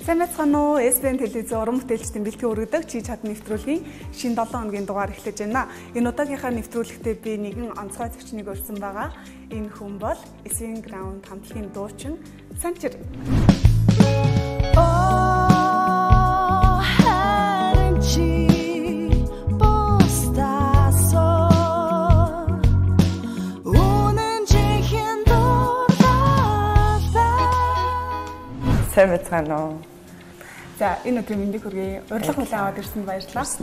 Сайн байцгаана уу? SBN телевизийн уран бүтээлчдийн бэлтгэн өргөдөг чи чадна нэвтрүүлгийн шинэ 7 хоногийн дугаар эхлэж байна. Энэ удаагийнхаа нэвтрүүлэгтээ би нэгэн онцгой зочныг урьсан байгаа. Энэ хүн бол SBN Ground хамтлагийн дуучин Санчир. Сайн байцгаана уу? За энэ өдрийн мэндийг хүргэе. Урилга хүлээн аваад ирсэнд баярлалаа.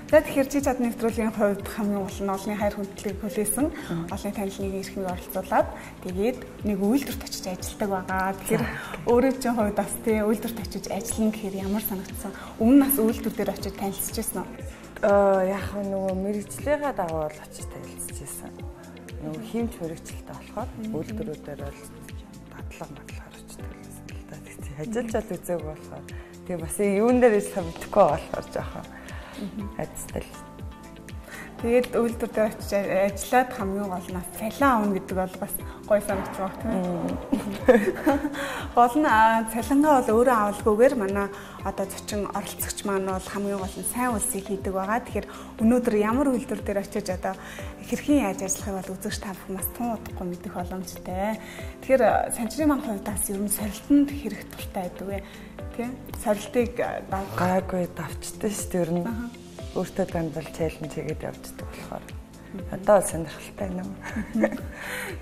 За тэгэхээр чи чадна нэвтрүүлгийн хувьд хамгийн гол нь олонний хайр хүндлэлийг хүлээсэн, олонний танилныг эрхнийг оролцуулаад тэгээд нэг үйлдвэрт очиж ажилладаг байгаа. Тэгэхээр өөрөө чинь хувьд бас тий үйлдвэрт очиж ажиллана гэхээр ямар санагдсан? Өмнө нас үйлдвэр дээр очиж танилцчихсан уу? Яг нөгөө мэрэгжлийнхаа дагуу очиж танилцчихсан. Нөгөө хэмж мэрэгчлэлтэй болохоор үйлдвэрүүдээр бол дадлага очдог байсан л да. Тэгтээ ажиллаж үзег болохоор тэгээ бас юун дээр ижлэх мэдэхгүй болохоор жоохон хайцтай л. Тэгээд үйлдвэр дээр очиж ажиллаад хамгийн гол нь цалин авна гэдэг бол бас гоё санагч байгаа тийм ээ. Гол нь цалингаа бол өөрөө авалгүйгээр манай одоо зочин оролцогч маань бол хамгийн гол нь сайн үйлсийг хийдэг байгаа. Тэгэхээр өнөөдөр ямар үйлдвэр дээр очиж одоо хэрхэн яаж ажиллахыг бол үзэгч та бүхэн бас тун удахгүй мэдэх боломжтой. Тэгэхээр Санчирын маань хувьд бас ер нь сорилтонд хэрэг дуртай байдаг вэ? Тийм. Сорилтыг гайгүй давчдаг шүү дээ ер нь. Өөртөө дандаа чаленж хийгээд явждаг болохоор одоо бол сонирхолтой юм.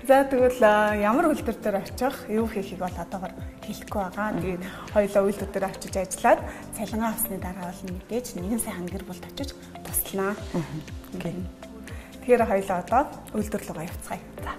За тэгвэл ямар үйлдвэр дээр очих, юу хийхийг бол одоогор хэлэхгүй байгаа. Тэгээд хоёулаа үйлдвэр дээр очиж ажиллаад цалингаа авсны дараа бол мэдээж нэгэн сайхан гэр бүлд очиж туслана. Тэгэхээр хоёулаа одоо үйлдвэр рүү явцгаая. За.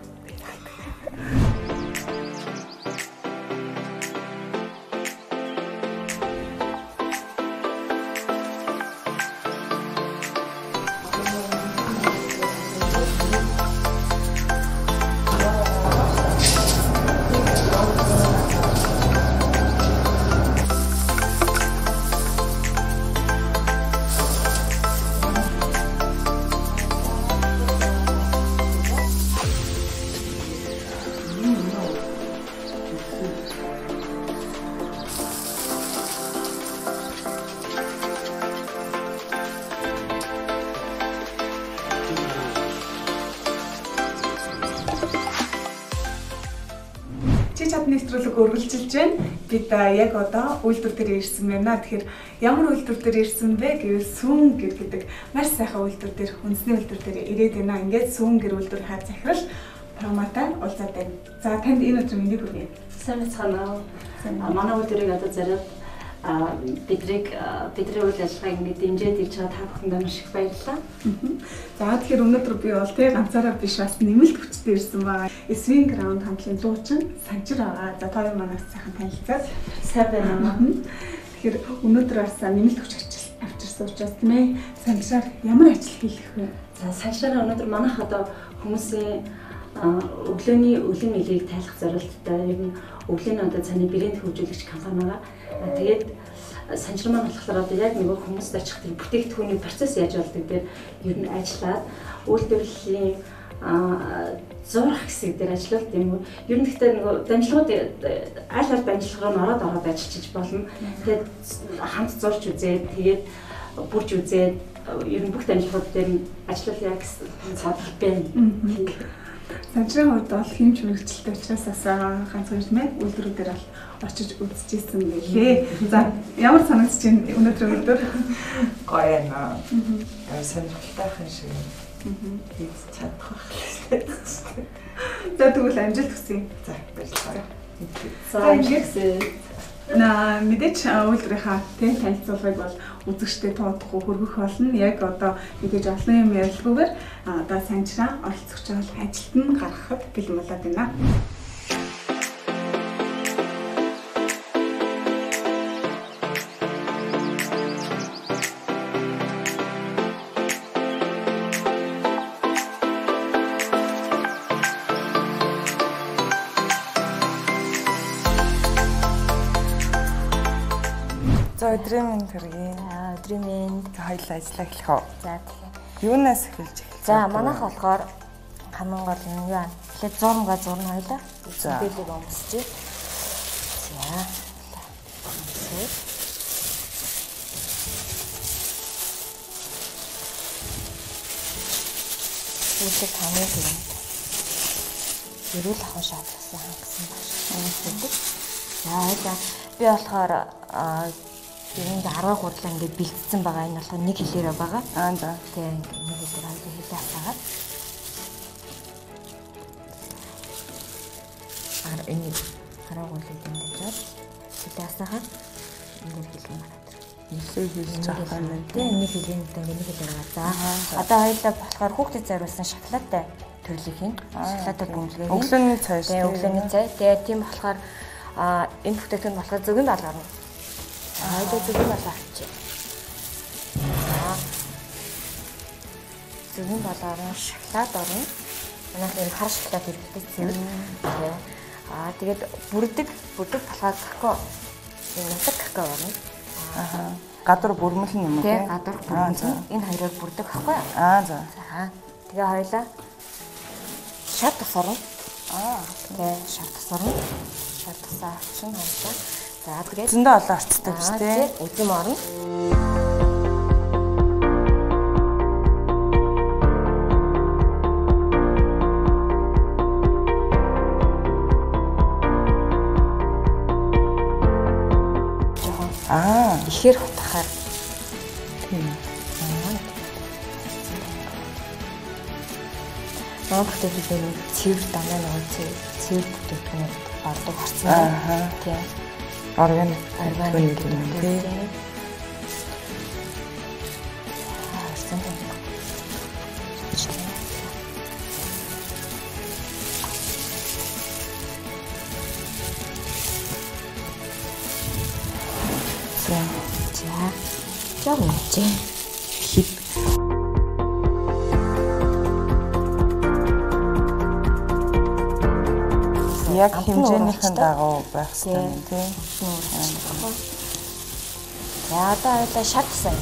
Чи чадна нэвтрүүлэг үргэлжилж байна. Бид яг одоо үйлдвэр дээр ирсэн байна. Тэгэхээр ямар үйлдвэр дээр ирсэн бэ гэвэл сүүн гэр гэдэг маш сайхан үйлдвэр дээр хүнсний үйлдвэр дээр ирээд байна. Ингээд сүүн гэр үйлдвэр хаа захирал Праматай уулзаад байна. За танд энэ өдрийн мэндийг хүргэе. Сайн байцгаана. Манай үйлдвэрийг одоо зараад бидний үйл ажиллагааг ингэ дэмжиж ирж байгаа та бүхэнд маш их баярлалаа. За тэгэхээр өнөөдөр би бол тэг ганцаараа биш бас нэмэлт хүчтэй ирсэн байгаа. SBN Ground хамтлагийн дуучин Санчир байгаа. За та манаас сайхан танилцаад сайн байна. Тэгэхээр өнөөдөр бас нэмэлт хүч авчирсан учраас тийм ээ. Санчираар ямар ажил хийх вэ? За Санчираар өнөөдөр манайх одоо хүмүүсийн өглөөний өлөн мэлийг тайлах зорилттой ер нь өглөөний одоо цааны брэнд хөгжүүлэгч компани байгаа. Тэгээд Санчир маань болохоор одоо яг нөгөө хүмүүст очих тэр бүтээгдэхүүний процесс яаж болдог дээр ер нь ажиллаад үйлдвэрлэлийн зурх хэсэг дээр ажиллалт юм уу. Ер нь гэхдээ нөгөө дамжлагууд аль аль дамжлагаар ороод ажиллаж болно. Тэгээд хамт зурч үзээд тэгээд бүрж үзээд ер нь бүх дамжлагууд дээр ажиллалаа гэсэн бодлого байна. Санчирын хувьд бол хэмж мэрэгчлэлтэй учраас бас ганц хоёр үйлдвэрүүдээр бол очиж үзчихсэн байлээ. За ямар санагдаж байна өнөөдрийн үйлдвэр? Гоё байна. Сонирхолтой хэн шиг хийж чадах байх. За тэгвэл амжилт хүсье. За баярлалаа. За амжилт. Мэдээж үйлдвэрийнхаа танилцуулгыг бол үзэгчдэд тоодохгүй хүргэх болно. Яг одоо мэдээж олон юм ярилцгүйгээр одоо Санчираа оролцогч бол ажилд нь гаргахад бэлэн болоод байна. За өдрийн мэнд хүргэе. Өдрийн мэнд. Хоёулаа ажиллаа эхлэх үү? За тэгэхээр. Юунаас эхэлж эхэлсэн? За манайх болохоор хамгийн гол нь юу аа? Тэгэхээр зурмга зурна хоёлаа. За. Бэлэг өмсчээ. За. үлдэх хамгийн түрүүнд эрүүл ахуй шаардлагын хангасан байна. За хоёлаа би болохоор энэ 10 гурлаа ингээд бэлдсэн байгаа. Энэ болохоор нэг хэлээрээ байгаа. За. Тэгээ нэг хэлээр хэлээ асаагаад. Энэ 10 гурлыг дэмжиж хэлээ асаагаад ингээд хэлэх юм байна. Нэлээ хийж байгаа юм. Тэгээ нэг хэлээр нэг хэлээр байгаа. За одоо хоёлаа болохоор хүүхдэд зориулсан шоколадтай төрлийг хийн. Шоколадтай бөмбөлгөө хийн. Өглөөний цай шүү. Тэгээ өглөөний цай. Тэгээ тийм болохоор энэ бүтээгдэхүүн болохоор зөвгөн балгарна. Хоёлаа зөвгөн балгаар авчи. За зөвгөн балгарна шоколад орно. Манайх энэ хар шоколад хэрэгтэй цэвэр. Тэгээд бүрдэг болохоор какао. Энэ нутаг какао орно. Гадуур бүрмэлнэ юм уу? Тий, гадуур бүрмэлнэ. Энэ хоёроор бүрдэг байхгүй юу? За. За. Тэгээ хоёлаа шат тас орно. Тэгээ шат тас орно. Шат тасаа авчин хоёлаа. За тэгээд зөндөө олон орцтой биш тий. Үзэм орно. Ихээр хутахаар тийм. Бүтээгдэхүүн цэвэр дандаа нэг цэвэр бүтээгдэхүүн ордог харцсан. Тийм. Органик бүтээгдэхүүн юм тийм. Харцсан. За үнэтэй хит яг хэмжээнийхэн дагуу байх хэрэгтэй тийм. За одоо шатсан.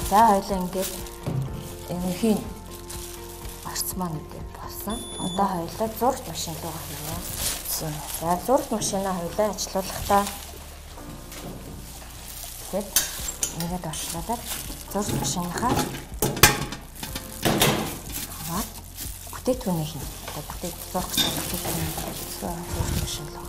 За хоёлаа ингээд энэхийн арц маань гэдэг болсон. Одоо хоёлаа зурагч машин руугаа хийнэ. За зурагч машинаа хоёлаа ажилуулахдаа тэгээд нэгэд орчлуулаад зурагч машиныхаа бүтээгдэхүүнийг хийнэ. Тэгээд зурагч бүтээгдэхүүнийг зурагч машин руугаа.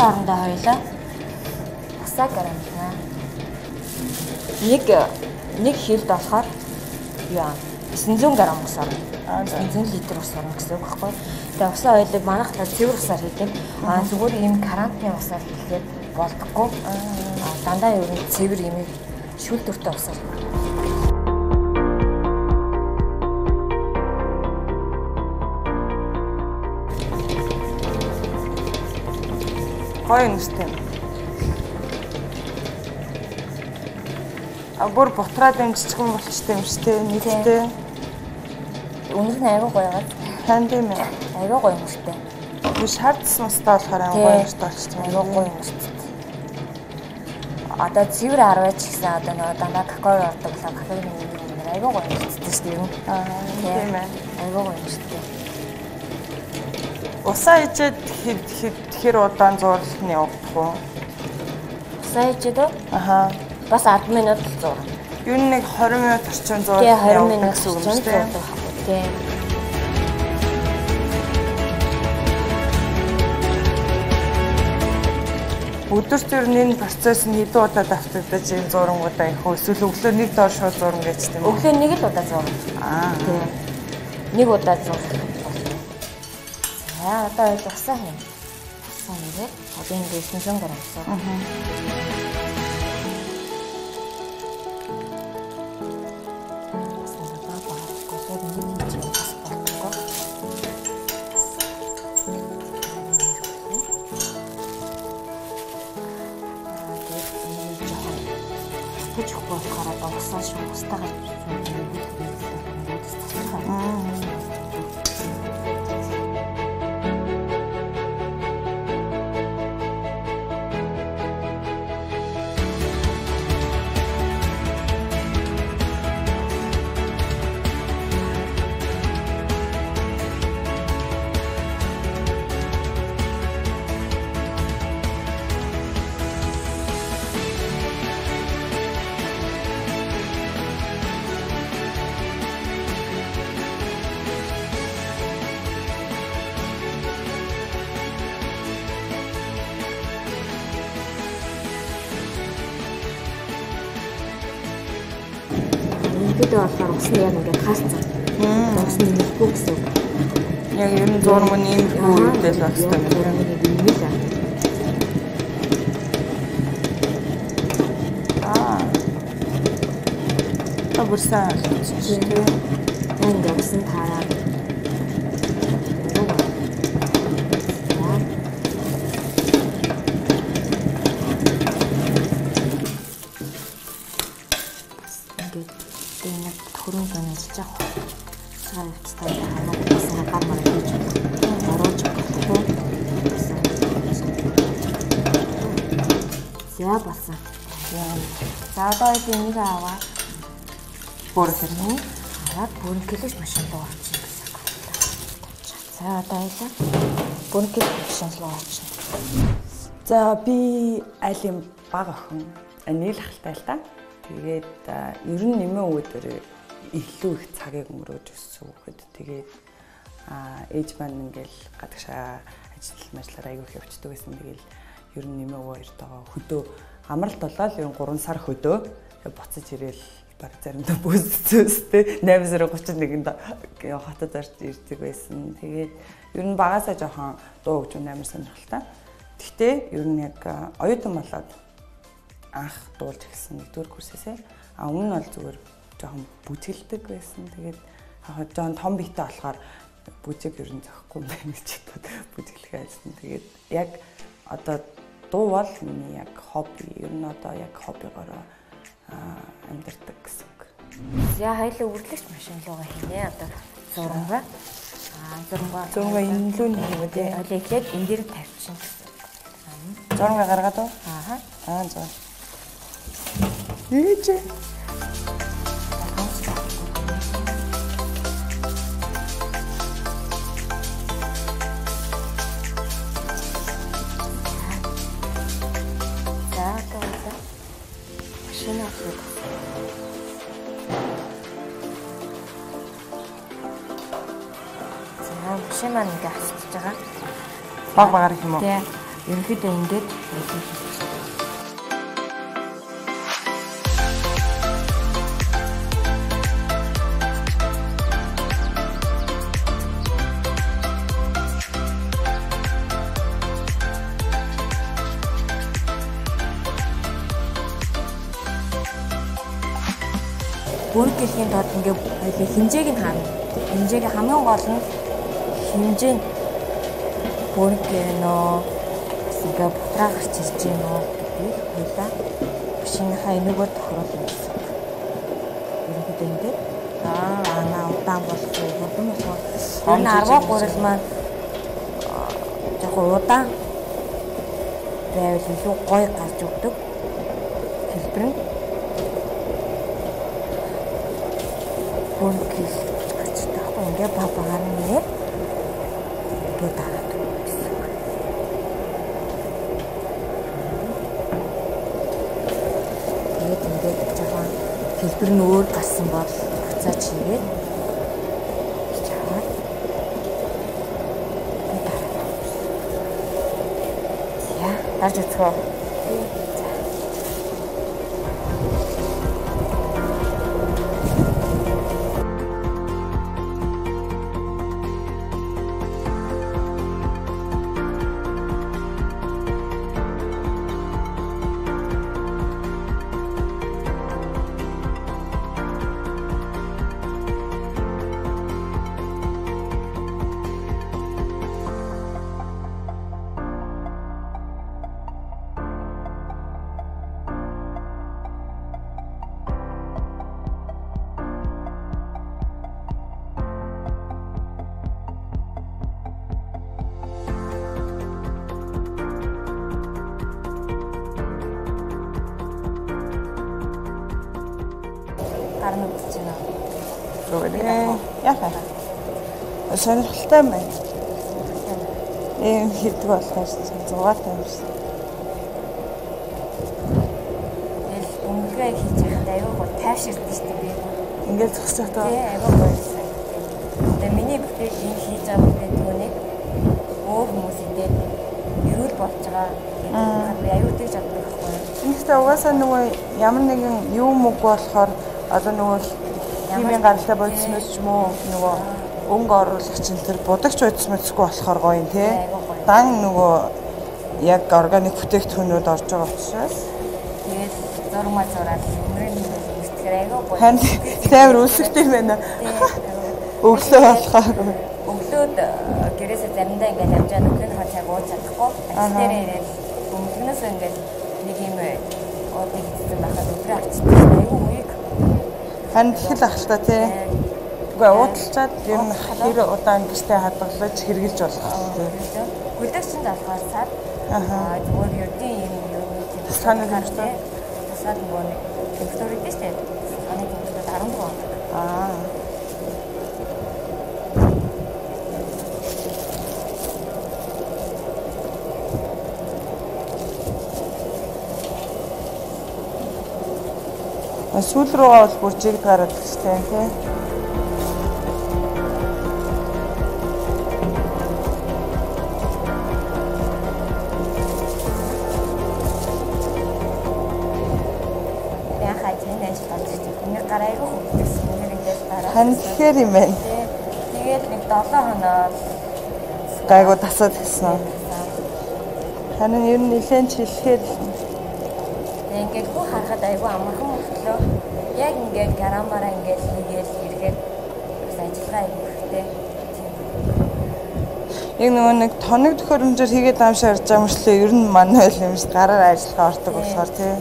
Орондоо хоёлаа усаа гаргана. Нэг хилд болохоор яа 900 г ус орно. 900 литр ус орно гэсэн үг байхгүй. Тэгээ усаа хоёлыг манайхлаа цэвэр усаар хийдэг. Зүгээр ийм карантины усаар хийхэд болдоггүй. Дандаа ер нь цэвэр ийм шүүлтүртэй усаар. Гоё нүстэй. Бүр бутраад амжчихсан болчтой юм шүү дээ. Нийтдээ. Өнөр нь аягүй гоё байгаа. Тань тийм ээ. Аягүй гоё нүстэй. Би шаардсан устай болохоор гоё нүстэй болчихсон. Аягүй гоё нүстэй. Одоо цэвэр 10 ч гэсэн одоо нөгөө дандаа какао ордог болоо какаоны нэг аягүй гоё нүстэй шүү дээ. Тийм ээ. Аягүй гоё нүстэй. Усаа ичээд хэр удаан зурлах нь явах уу? Усаа ичээд бас 10 минут л зур. Юу нэг 20 минут орчим зурлах явах гэсэн үг шүү дээ. Тийм. өдөрт ер нь энэ процесс нь хэдэн удаа давтагдаж ийм зургуудаа их эсвэл өглөө нэг доор шууд зурна гэж тийм үү? Өглөө нэг л удаа зурна. Тийм. Нэг удаа зурна. За одоо уусаа хийнэ. Уусаа нэрээ одоо энэ 900 г уусаа. Ингээд болохоор усны яг ингээд хаалцсан. Усны нэлгүй гэсэн үг. Яг ер нь зурмын ийм үедэл багс тань. Бүрсэн ингээд усан таараад хөрөнгө гэнэж жаах. Цагаан хувцастай хамаагүй гар мараа хийж оруулж болохгүй. За басан. За одоо энийг аваа. бүрхэрнэ. Хараад бүрхэлж машин руу орчих гэсэн үг. За одоо аялаа. Бүрхэл машин руу орчих. За би аль юм баг охин нийл ахaltaй л та. Тэгээд ер нь нэмээ өвдөр илүү их цагийг өнгөрөөж өссөн хөхөд тэгээд ээж маань ингээл гадагшаа ажиллалаар аягүй их явцдаг байсан. Тэгээл ер нь нэмээ өвөө хоёртойгоо хөдөө амралт болоод ер нь 3 сар хөдөө буцаж ирээл баг заримдаа бүсцөөстэй 8:31-нд хотод орж ирдэг байсан. Тэгээд ер нь багасаа жоохон дуу хөгжим амар сонирхолтой. Гэхдээ ер нь яг оюутан болоод анх дуулж эхэлсэн 1-р курсээсээ өмнө нь бол зүгээр жоохон бүжгэлдэг байсан. Тэгээд яг жоон том биетэй болохоор бүжиг ер нь зөхгүй юм байна гэж бодоод бүжиглэхээ ажилласан. Тэгээд яг одоо дуу бол миний яг хобби. Ер нь одоо яг хоббигоор амьдардаг гэсэн үг. За хоёулаа үргэлжлэгч машин руугаа хийнэ. Одоо зурга. Зурга энэ лүү нэг юм тий. Олё ихэд энэ дээр тавьчихна. Зурга гаргаад уу? За. Ийч. Машин маань ингээ хасчихж байгаа. Багаар юм уу? Тий. Ерөнхийдөө ингээд бүргэлгийн тод ингээ хэмжээг нь хаана. Хэмжээг хамгийн гол нь хэмжээ бүргээ нөө ингээ бутраа гарч ирж гин үү гэдгийг хоёлаа машиныхаа энэгээр тохируулна гэсэн. Ерөнхийдөө ингээд удаан болохгүй хурдан болохоор энэ 10 гурил маань яг удаан байвал илүү гоё гарч өгдөг. Хэлбэр нь бүргэл гарч таахгүй ингээ багаар нэр ингээд дараад гэсэн. Тэгээд ингээд жоохон хэлбэр нь өөр гарсан бол буцааж хийгээд чаваад дараад. Яа, дарж үзэх үү? Гарна үзэж байна. Зүгээр. Яхаа. Сонирхолтой юм байна. Ийм хийдэг болохоор 6 тамирсан. Тэгэл өмнөгээ хийж байхдаа аюу гоо тайвширдсан шүү дээ би. Ингээд зогсож байгаа. Тий, аюу гоёсан. Тэгээ миний бүтээл ийм хийж байгаа бүтээл түүнийг өөр хүмүүс идээд эрүүл болж байгаа. Аюу тэгж чаддаг байхгүй. Гэхдээ угаасаа нөгөө ямар нэгэн юм үг болохоор одоо нөгөө химийн гаралтай бодснос ч юм уу нөгөө өнгө оруулагч энэ төр будагч бодис мэдэхгүй болохоор гоё юм тий. Дан нөгөө яг органик бүтээгдэхүүнүүд орж байгаа учраас тэгээд зурмаа зураад өмнөрийн үстгэр аяга гоё. Хан тээр үсгтэй байна. Өглөө болохоор өглөөд гэрээсээ заримдаа ингээд явж байгаа нөхөр хачааг ууж чадахгүй. Ажил дээр ирээд өмнөөс ингээд нэг юм одыг хийсэн байхад өдрөө авчихсан. Аюу уйг. Хан тэгэл ах л та тий. Үгүй уудалчаад ер нь хэр удаан гэртээ хадгалж хэрглэж болох тий. Гүлдэгч нь болохоор сар. Зүгээр ердийн юм тийм санаа хэрэгтэй. Тасаад нөгөө нэг температур идэж тий. Санаа температур 14 он. Сүүл рүүгээ бол бүр жиг гараад гэжтэй тий. Яхаа тийм ажил болж байгаа. Нэг гараагүй хөвгсөн. Нэг ингэж дараа. Хан тэгэхээр юм байна. Тэгээд нэг 7 хоноо гайгүй тасаад гисэн. Хан нь ер нь нэлээд чилэхээр ингээд хөө харахад айгүй амархан өглөө. Яг ингээд гарамаараа ингээд хийгээл ирэхэд бас ажиллагаа хийхтэй. Яг нөгөө нэг тоног төхөөрөмжөөр хийгээд амшаарж байгаа мөрчлөө ер нь манай ойл юм шиг гараар ажиллагаа ордог болохоор тий.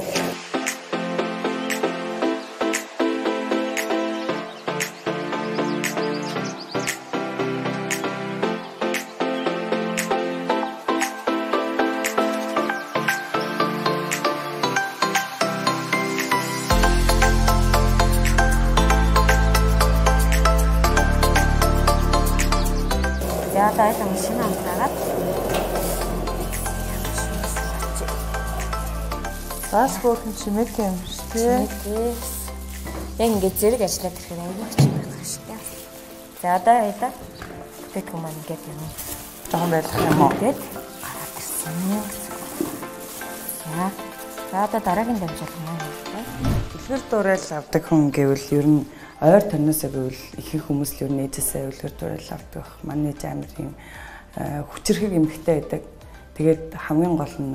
Одоо энэ машин амтраад бас хөөрхөн чимэг юм шүү дээ. Яг ингээд зэрэг ажиллаад ирэхээр аюул чинь байх шүү дээ. За одоо яа тэтгэх маань ингээд юм. Жохон байлах юм уу? Ингээд гараад ирсэн. За одоо дараагийн дамжуулах маань. Үлгэр дуурайл авдаг хүн гэвэл ер нь ойр тоноосоо гэвэл ихэнх хүмүүс л ер нь ээжээсээ үлгэр дуурайл авдаг. Манай ээж амар юм хүчрхэг эмэгтэй байдаг. Тэгээд хамгийн гол нь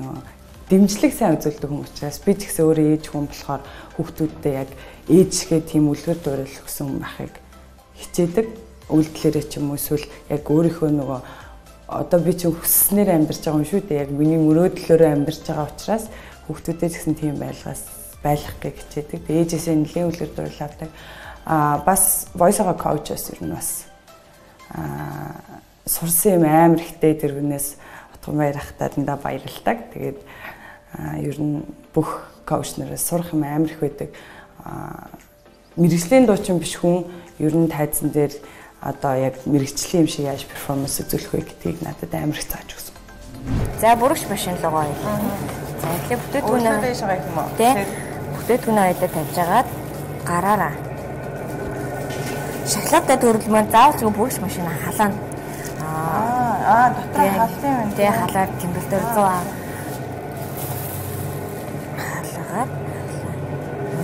дэмжлэг сайн үзүүлдэг хүн учраас би ч гэсэн өөрөө ээж хүн болохоор хүүхдүүдтэй яг ээжгээ тийм үлгэр дуурайл өгсөн хүн байхыг хичээдэг. Үйлдэлээрээ ч юм уу эсвэл яг өөрийнхөө нөгөө одоо би ч хүсснээр амьдарч байгаа юм шүү дээ. Яг миний мөрөөдлөөрөө амьдарч байгаа учраас хүүхдүүдтэй ч гэсэн тийм байлгахыг хичээдэг. Ээжээсээ нэлээд үлгэр дуурайл авдаг. Бас voice-over coach-ос ер нь бас сурсан юм амар ихтэй тэрнээс утгамаар хатааданда баярлалдаг. Тэгээд ер нь бүх коуч нараас сурах юм амар их байдаг. Мэргэжлийн дуучин биш хүн ер нь тайзан дээр одоо яг мэргэжлийн юм шиг яаж перформанс үзүүлэх вэ гэдгийг надад амар их зааж өгсөн. За бүрэгч машин руу гоё. За эхлээ бүтээтгүүнээ дэш байгаа юм уу? Тэ. Бүтээтгүүнээ ойдоо тавьж агаад гараараа. Шоколадтай төрөл маань заавал бүрэгч машин халаана. Дотроо халсан юм. Тэ халаад температур 100.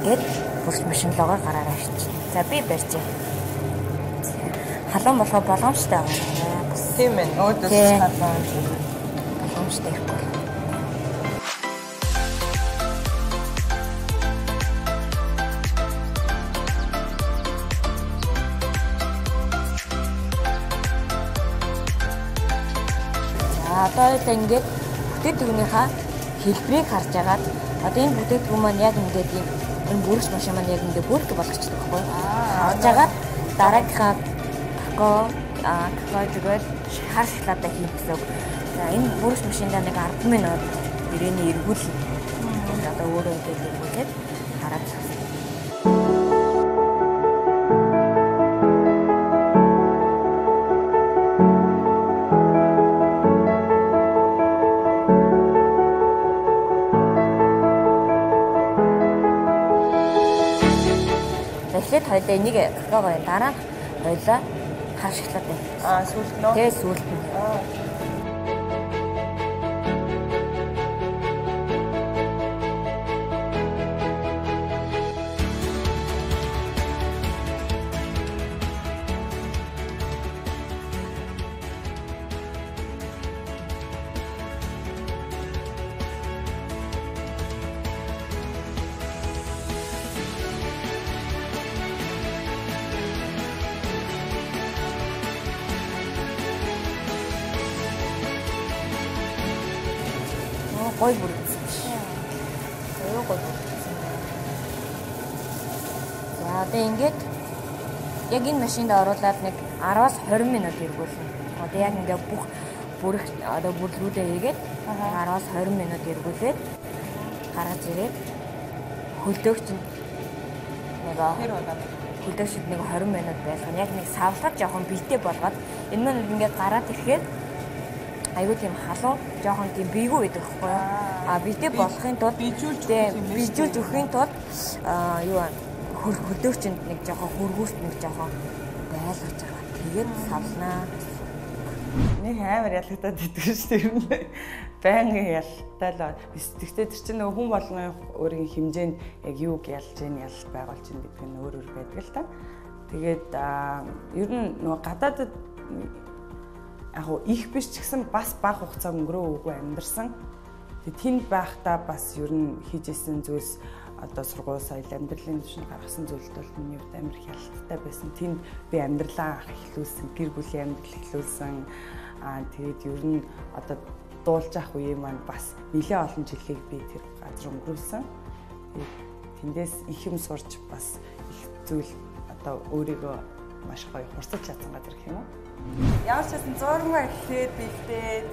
ингээд бүрс машин логоо гараараа шиж. За би барьж. Халуун болгоо болгоомжтой байгаа. Бас тийм ээ. Өөдөөс халуун болгоомжтой ихгүй. Одоо ингээд бүтээгдэхүүнийхаа хэлбэрийг харж агаад одоо энэ бүтээгдэхүүн маань яг ингээд энэ бүрс машин маань яг ингээд бүрк болгочтой байхгүй юу? Харж агаад дараагийнхаа какао зүгээр хар шоколадаа хийх гэсэн. За энэ бүрс машиндаа нэг 10 минут ирээний эргүүл одоо өөрөө ингээд эргүүлээд хараад эхлээд хоёлаа энийг какаогоо дараа нь хоёлаа хар шоколадтай. Сүүлд нөө. Тэгээ сүүлд нь. Гой бүрдсэн. Гой бүрдсэн. За одоо ингээд яг энэ машинд оруулаад нэг 10-аас 20 минут эргүүлнэ. Одоо яг ингээд бүх бүрэх одоо бүрлгүүдээ хийгээд 10-аас 20 минут эргүүлээд гаргаж ирээд хөлдөөгч нэг хөлдөөгчд нэг 20 минут байлгана. Яг нэг савлаад жоохон бэлтээ болгоод энэ маань ингээд гараад ирэхэд айгуу тийм халуун жоохон тийм бийгүү байдаг байхгүй юу? Бэлтээ болохын тулд bijүүлж өхийн тулд юу хөлдөөгчөнд нэг жоохон хөргүүст нэг жоохон байлгаж байгаа. Тэгээд савлнаа. Нэг амар ялгадаад идэв шүү дээ. Байнгын ялтай л. Гэхдээ тэр чинь нөгөө хүн болгоны өөрийн хэмжээнд яг юуг ялж ялж байгуулж ин гэдэг нь өөр байдаг л та. Тэгээд ер нь нөгөө гадаадд яг их биш ч гэсэн бас бага хугацаа өнгөрөө үгүй амьдарсан. Тэгээд тэнд байхдаа бас ер нь хийжсэн зүйлс одоо сургууль соёл амьдралын түвшинд гаргасан зүйлд бол миний хувьд амар хялттай байсан. Тэнд би амьдралаа эхлүүлсэн, гэр бүлийн амьдрал эхлүүлсэн. Тэгээд ер нь одоо дуулж авах үеийн маань бас нэлээд олон жилийг би тэр газар өнгөрүүлсэн. Тэндээс их юм сурч бас их зүйл одоо өөрийгөө маш гоё хурцлж чадсан газар гэх юм уу? Ямар ч гэсэн зурмаа эхлээд бэлдээд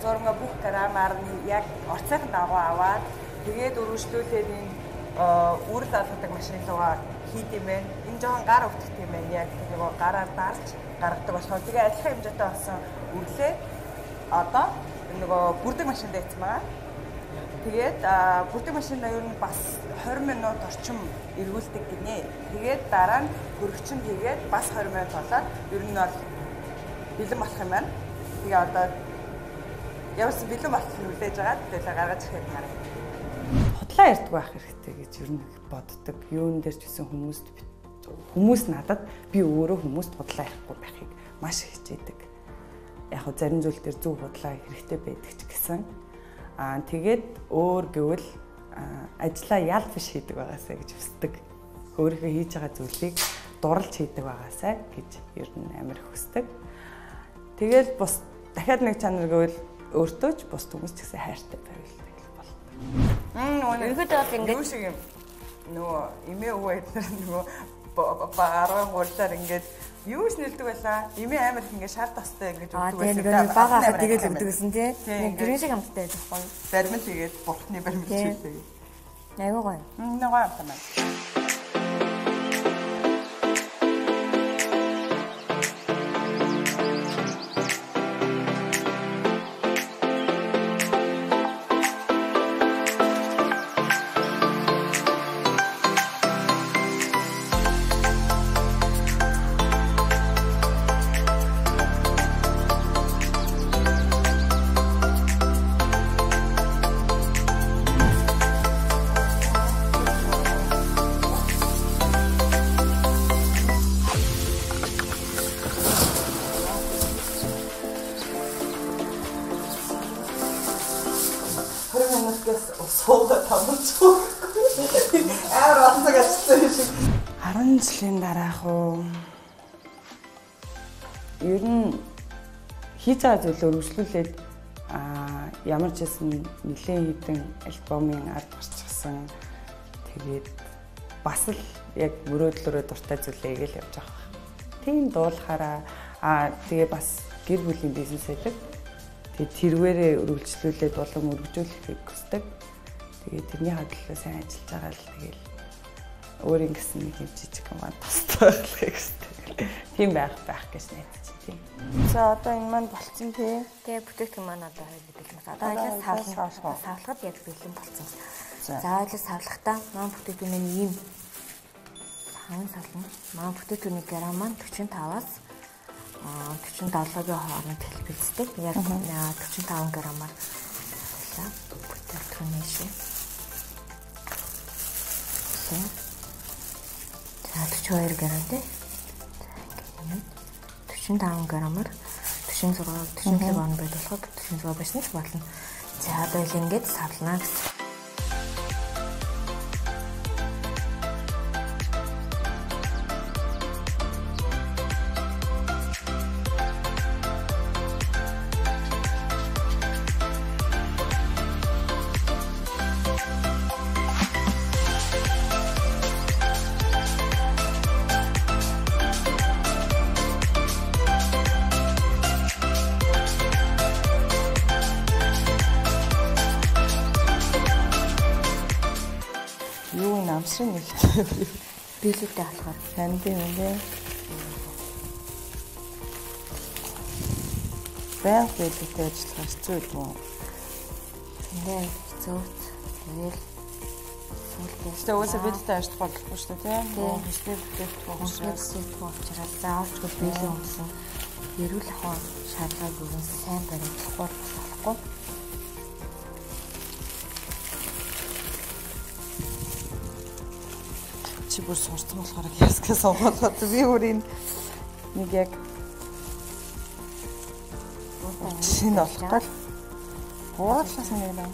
зурмаа бүх грамаар нь яг орцойн дагуу аваад тэгээд өргөжлүүлээд энэ үрд алгадаг машин руугаа хийд юм байна. Энэ жоохон гар өвтгөх юм байна. Яг нөгөө гараар дарж гаргадаг болохоор тэгээ адилхан хэмжээтэй болсон үрлээ одоо нөгөө бүрдэг машинд ийцсэн байгаа. Тэгээд бүрдэг машинд ер нь бас 20 минут орчим эргүүлдэг гинэ. Тэгээд дараа нь хөргөчн хийгээд бас 20 минут болоод ер нь бол бэлэн болох юм байна. Тэгээ одоо явсан бэлэн болох нь үлээж байгаа. Тэгээд гаргаж ирэхэд нараа. Худлаа ярьдаг байх хэрэгтэй гэж ер нь боддог. Юун дээр ч гэсэн хүмүүс надад би өөрөө хүмүүст худлаа ярихгүй байхыг маш хичээдэг. Яг хөө зарим зүйл дээр зөв худлаа хэрэгтэй байдаг ч гэсэн. Тэгээд өөр гэвэл ажлаа ял биш хийдэг байгаасаа гэж хүсдэг. Өөрийнхөө хийж байгаа зүйлийг дурлж хийдэг байгаасаа гэж ер нь амар хүсдэг. Тэгэл бус дахиад нэг чанар гэвэл өөртөө ч бус хүмүүс ч гэсэн хайртай байвал болдог. Ерөнхийдөө бол ингээд юу шиг юм. Нөгөө эмээ өвөө эднэр нөгөө баруун гурлаар ингээд юу ч нэлдэг байлаа. Эмээ амар их ингээд шар тастай ингэж өгдөг байсан. Тэгээд багаа тэгээд өгдөг гэсэн тий. Нэг гэрэн шиг амттай байх гоё. Баримл тэгээд бурхны баримл хийдэг. Айгуу гоё. Нэг гоё юм байна. 20 минутаас суугаад тавцгүй. Амар онцгой ажилласан шиг. 10 жилийн дараах уу. Ер нь хийж байгаа зүйлөө үргэлжлүүлээд ямар ч гэсэн нэлээд хэдэн альбомын ард гарчихсан. Тэгээд бас л яг мөрөөдлөөрөө дуртай зүйлээ гээл явж байгаа. Тийм дуулахаараа тэгээ бас гэр бүлийн бизнес байдаг. Тэгээд тэрвэрээ үргэлжлүүлээд болон өргөжүүлэхийг хүсдэг. Тэгээд тэрний хадлаа сайн ажиллаж байгаа л тэгэл өөрийн гэсэн нэг юм жижиг юм тустай байхыг хүсдэг. Тийм байх гэж найдаж тийм. За одоо энэ маань болцсон тий. Тэгээ бүтээгдэхүүн маань одоо хоёул бэлэн. Одоо хоёул савлахад яг бэлэн болцсон. За хоёул савлахтаа маань бүтээгдэхүүн нь ийм хаван савлна. Маань бүтээгдэхүүний грамм маань 45-аас 47-гийн хооронд хэлбэлцдэг. Яг 45 граммаар бүтээгдэхүүний шиг. За 42 грамм тий. 45 граммаар 47 он байд болохоор 46 байсан ч болно. За одоо л ингэж савлнаа гэсэн. Амсрын нэг биелүүтэй болохоор танд юм дээ. Баян биелүүтэй ажиллах хэцүү юм уу? Тэндээ хэцүү. Тэгэл сүүлдээ өсөө биелүүтэй ажиллах болохгүй шүү дээ. Тийм. Хэвээ бүтээгдэхүүн учраас заавалчгүй биелэн унсан эрүүл ахуй шаардлагыг өгөн сайн баримтлахгүй болохгүй. Чи бүр сурсан болохоор яскаа суугаад би өөрийн нэг яг шинэ болохгүй. Гоорлаас нэг юм.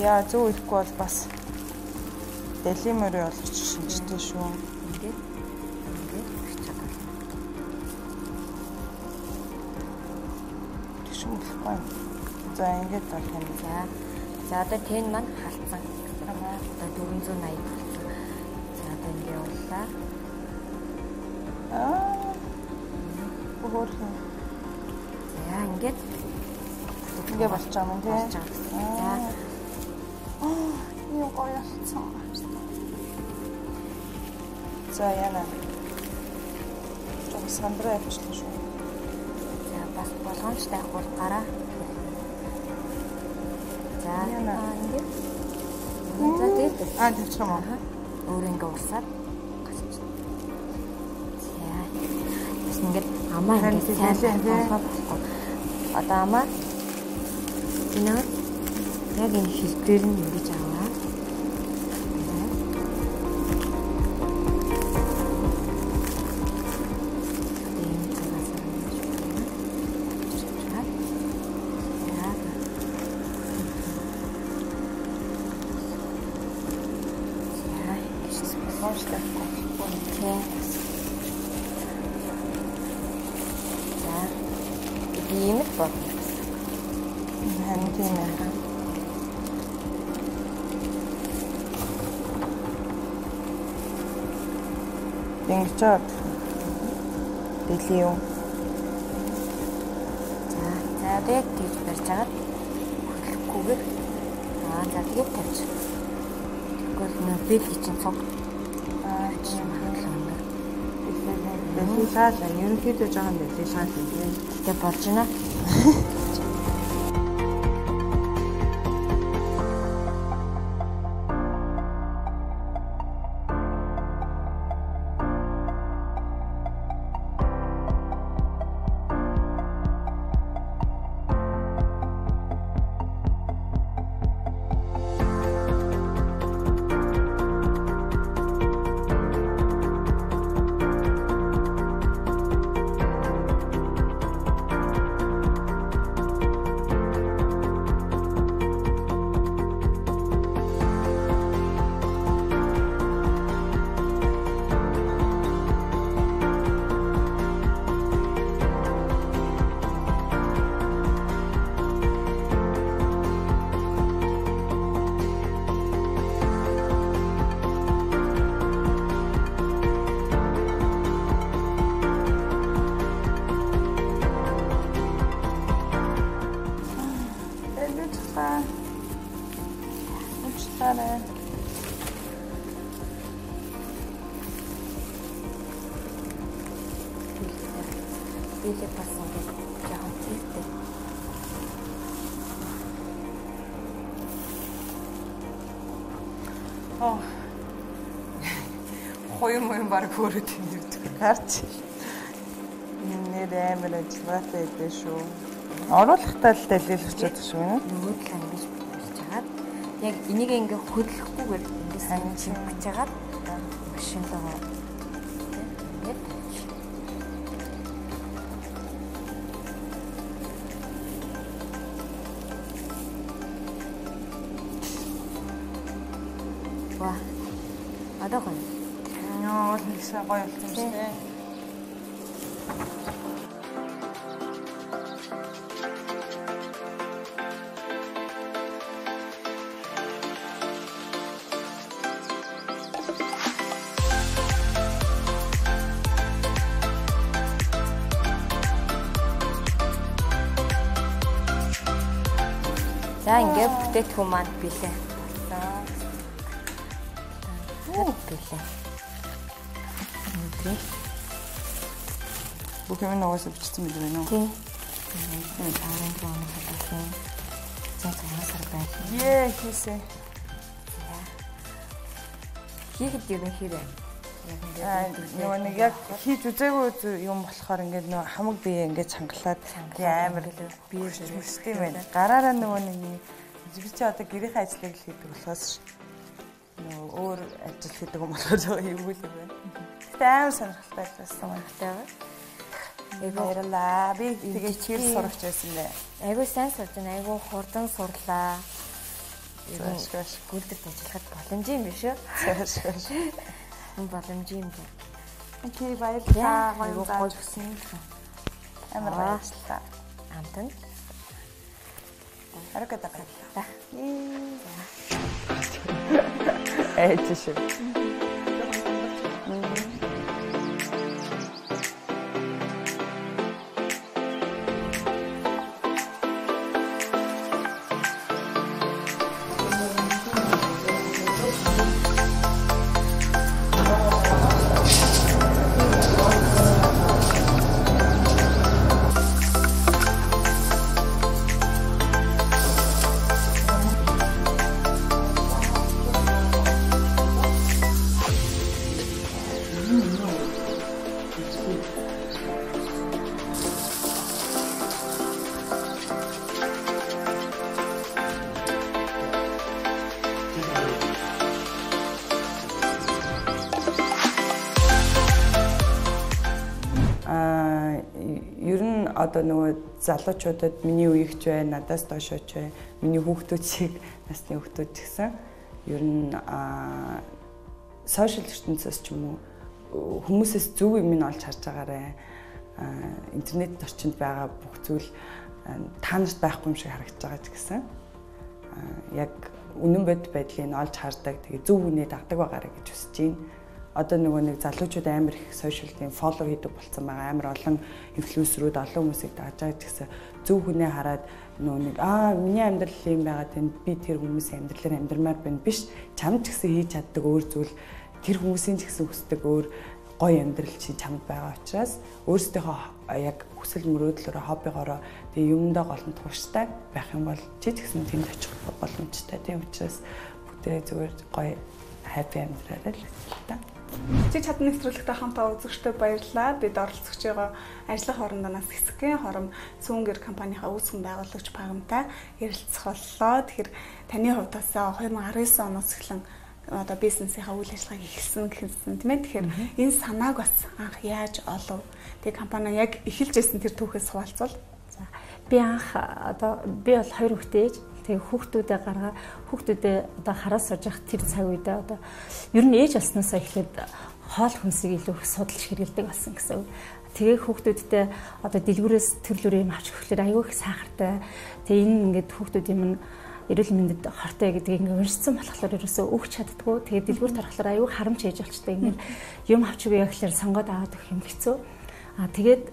Яа зөв ирэхгүй бол бас дэлхийн мөрөө олгоч шинжтэй шүү. Ингээд бичиж байгаа. Тэшүүн болохгүй. За ингээд болох юм. За одоо тэн маань халтсан. Одоо 480 болсон. За одоо ингээд явууллаа. Бөөрхөн. За ингээд болж байгаа юм тий. За юу гоёлцсон. За яна. Сандраа явуулчихлаа шүү. За бас болгоомжтой авах гараа. За яна. ингээд. За тэгээд тавьчих юм аа. өөр ингээ урсаад гасч. За. Бас ингээд амаа ингээд сайн болохгүй. Одоо амаа энэ яг энэ хэлбэрээр нь ингэж аваа. Ийм л байна. Харин тийм ээ. Ингэж дэлий юу? За тэгээд тийж барьж агаад хөдлөхгүйгээр за тэгээд тавьж. Тэгвэл нөө бэл чинь цог. Чи хаалаа. Дэлхий шаал ерөнхийдөө жоохон дэлхий шаал юм. Тэг болж байна. Или посмотреть, жоохон тийтэй. Хоёрын баг хөөрөд юм гэдэг. Харч. Нэр амар ажиллагаатай байдээ шүү. Оруулахтаа л дэлгэл өчөөд шүү. Нөгөө талаа ингэж болж хагаад яг энийг ингээ хөдлөхгүйгээр ингээ сайн чимгэж хагаад машин руу Ваа. Одоо гоё. Яа, тэгсэн гоё болсон шүү дээ. За ингээд бүтээтгүн маань билээ. Билээ. Үнэхээр бүх юм нугасаа бичсэн мэт байна уу? тийм. Таарын руу хадгалсан. Цаасаар сар байх. Хийсэ. Хийхэд ерөнхийдөө нөгөө нэг яг хийж үзээгүй юм болохоор ингээд нөгөө хамаг бие ингээд чангалаад амар бие зүстэй байна. Гараараа нөгөө нэг би чи одоо гэрийнхээ ажлыг л хийдэг болохоос нөгөө өөр ажил хийдэг юм болохоор юм үгүй л байна. Гэтэ амар сонирхолтой байсан байна. Баярлалаа. Би тэгээ чийл сурагч байсан бэ. Айгуу сайн сурж байна. Айгуу хурдан сурлаа. Шаш. Гүйлдэлт ажиллахад боломж юм биш үү? Шаш. Боломж юм бэ. Окей, баярлалаа. Айгуу гоё гэсэн. Амар баярлалаа. Амтан. Харагад баярлалаа. Эйчшээ. Ер нь одоо нөгөө залуучуудад миний үеигч бай, надаас доошооч бай, миний хүүхдүүд шиг насны хүүхдүүд гэсэн ер нь сошиал ертөнцөөс ч юм уу хүмүүсээс зөв юм олж харж байгаарэ. Интернет орчинд байгаа бүх зүйл та нарт байхгүй юм шиг харагдаж байгаа ч гэсэн яг үнэн бод байдлыг олж хардаг, тэгээ зөв үнэ дагдаг байгаарэ гэж хүсэж байна. Одоо нөгөө нэг залуучууд амар их сошиалын фоллоу хийдэг болсон байгаа. Амар олон инфлюенсерүүд олон хүмүүсийг дааж байгаа гэсэн зөв хүнээ хараад нөгөө нэг миний амьдрал юм байгаа тийм би тэр хүмүүсийн амьдралаар амьдрмаар байна биш. Чамд ч гэсэн хийж чаддаг өөр зүйл, тэр хүмүүсийн ч гэсэн хүсдэг өөр гоё амьдрал чи чамд байгаа учраас өөрсдийнхөө яг хүсэл мөрөөдлөөрөө хоббигоороо тэгээ юмдаа голон тууштай байх юм бол чи ч гэсэн тэнд очих боломжтой. Тийм учраас бүгдээ зүгээр гоё happy амьдраарай л та. Чи чадна нэвтрүүлэгтэй хамтаа үзэгчтэй баярлалаа. Бид оролцож байгаа ажлын хоорондоос хэсгийн хором Цүүнгэр компанийнхаа үүсгэн байгуулагч Пагамтай ярилцах боллоо. Тэгэхээр таны хувьд бас 2019 оноос эхлэн одоо бизнесийнхаа үйл ажиллагааг эхэлсэн гэсэн тийм ээ. Тэгэхээр энэ санааг бас анх яаж олов? Тэгээ компани яг эхэлж байсан тэр түүхээс хуваалцвал. За би анх одоо би бол 2 хүүхдээ ээж. Тэгээ хүүхдүүдээ гаргаа хүүхдүүдээ одоо хараа сууж явах тэр цаг үедээ одоо ер нь ээж болсноосоо эхлээд хоол хүнсийг илүү их судалж хэрэгэлдэг болсон гэсэн үг. Тэгээ хүүхдүүдтэй одоо дэлгүүрээс төрлөөр юм авч өгөхлөөр аюу их сахартай. Тэгээ энэ ингээд хүүхдүүд юм эрүүл мэндэд хортой гэдгийг ингээд уншсан болохоор ерөөсөө өгч чаддгүй. Тэгээ дэлгүүрт орохлоор аюу харамч ээж болчтой ингээд юм авч өгье гэхлээр сонгоод аваад өгөх юм хэцүү. Тэгээд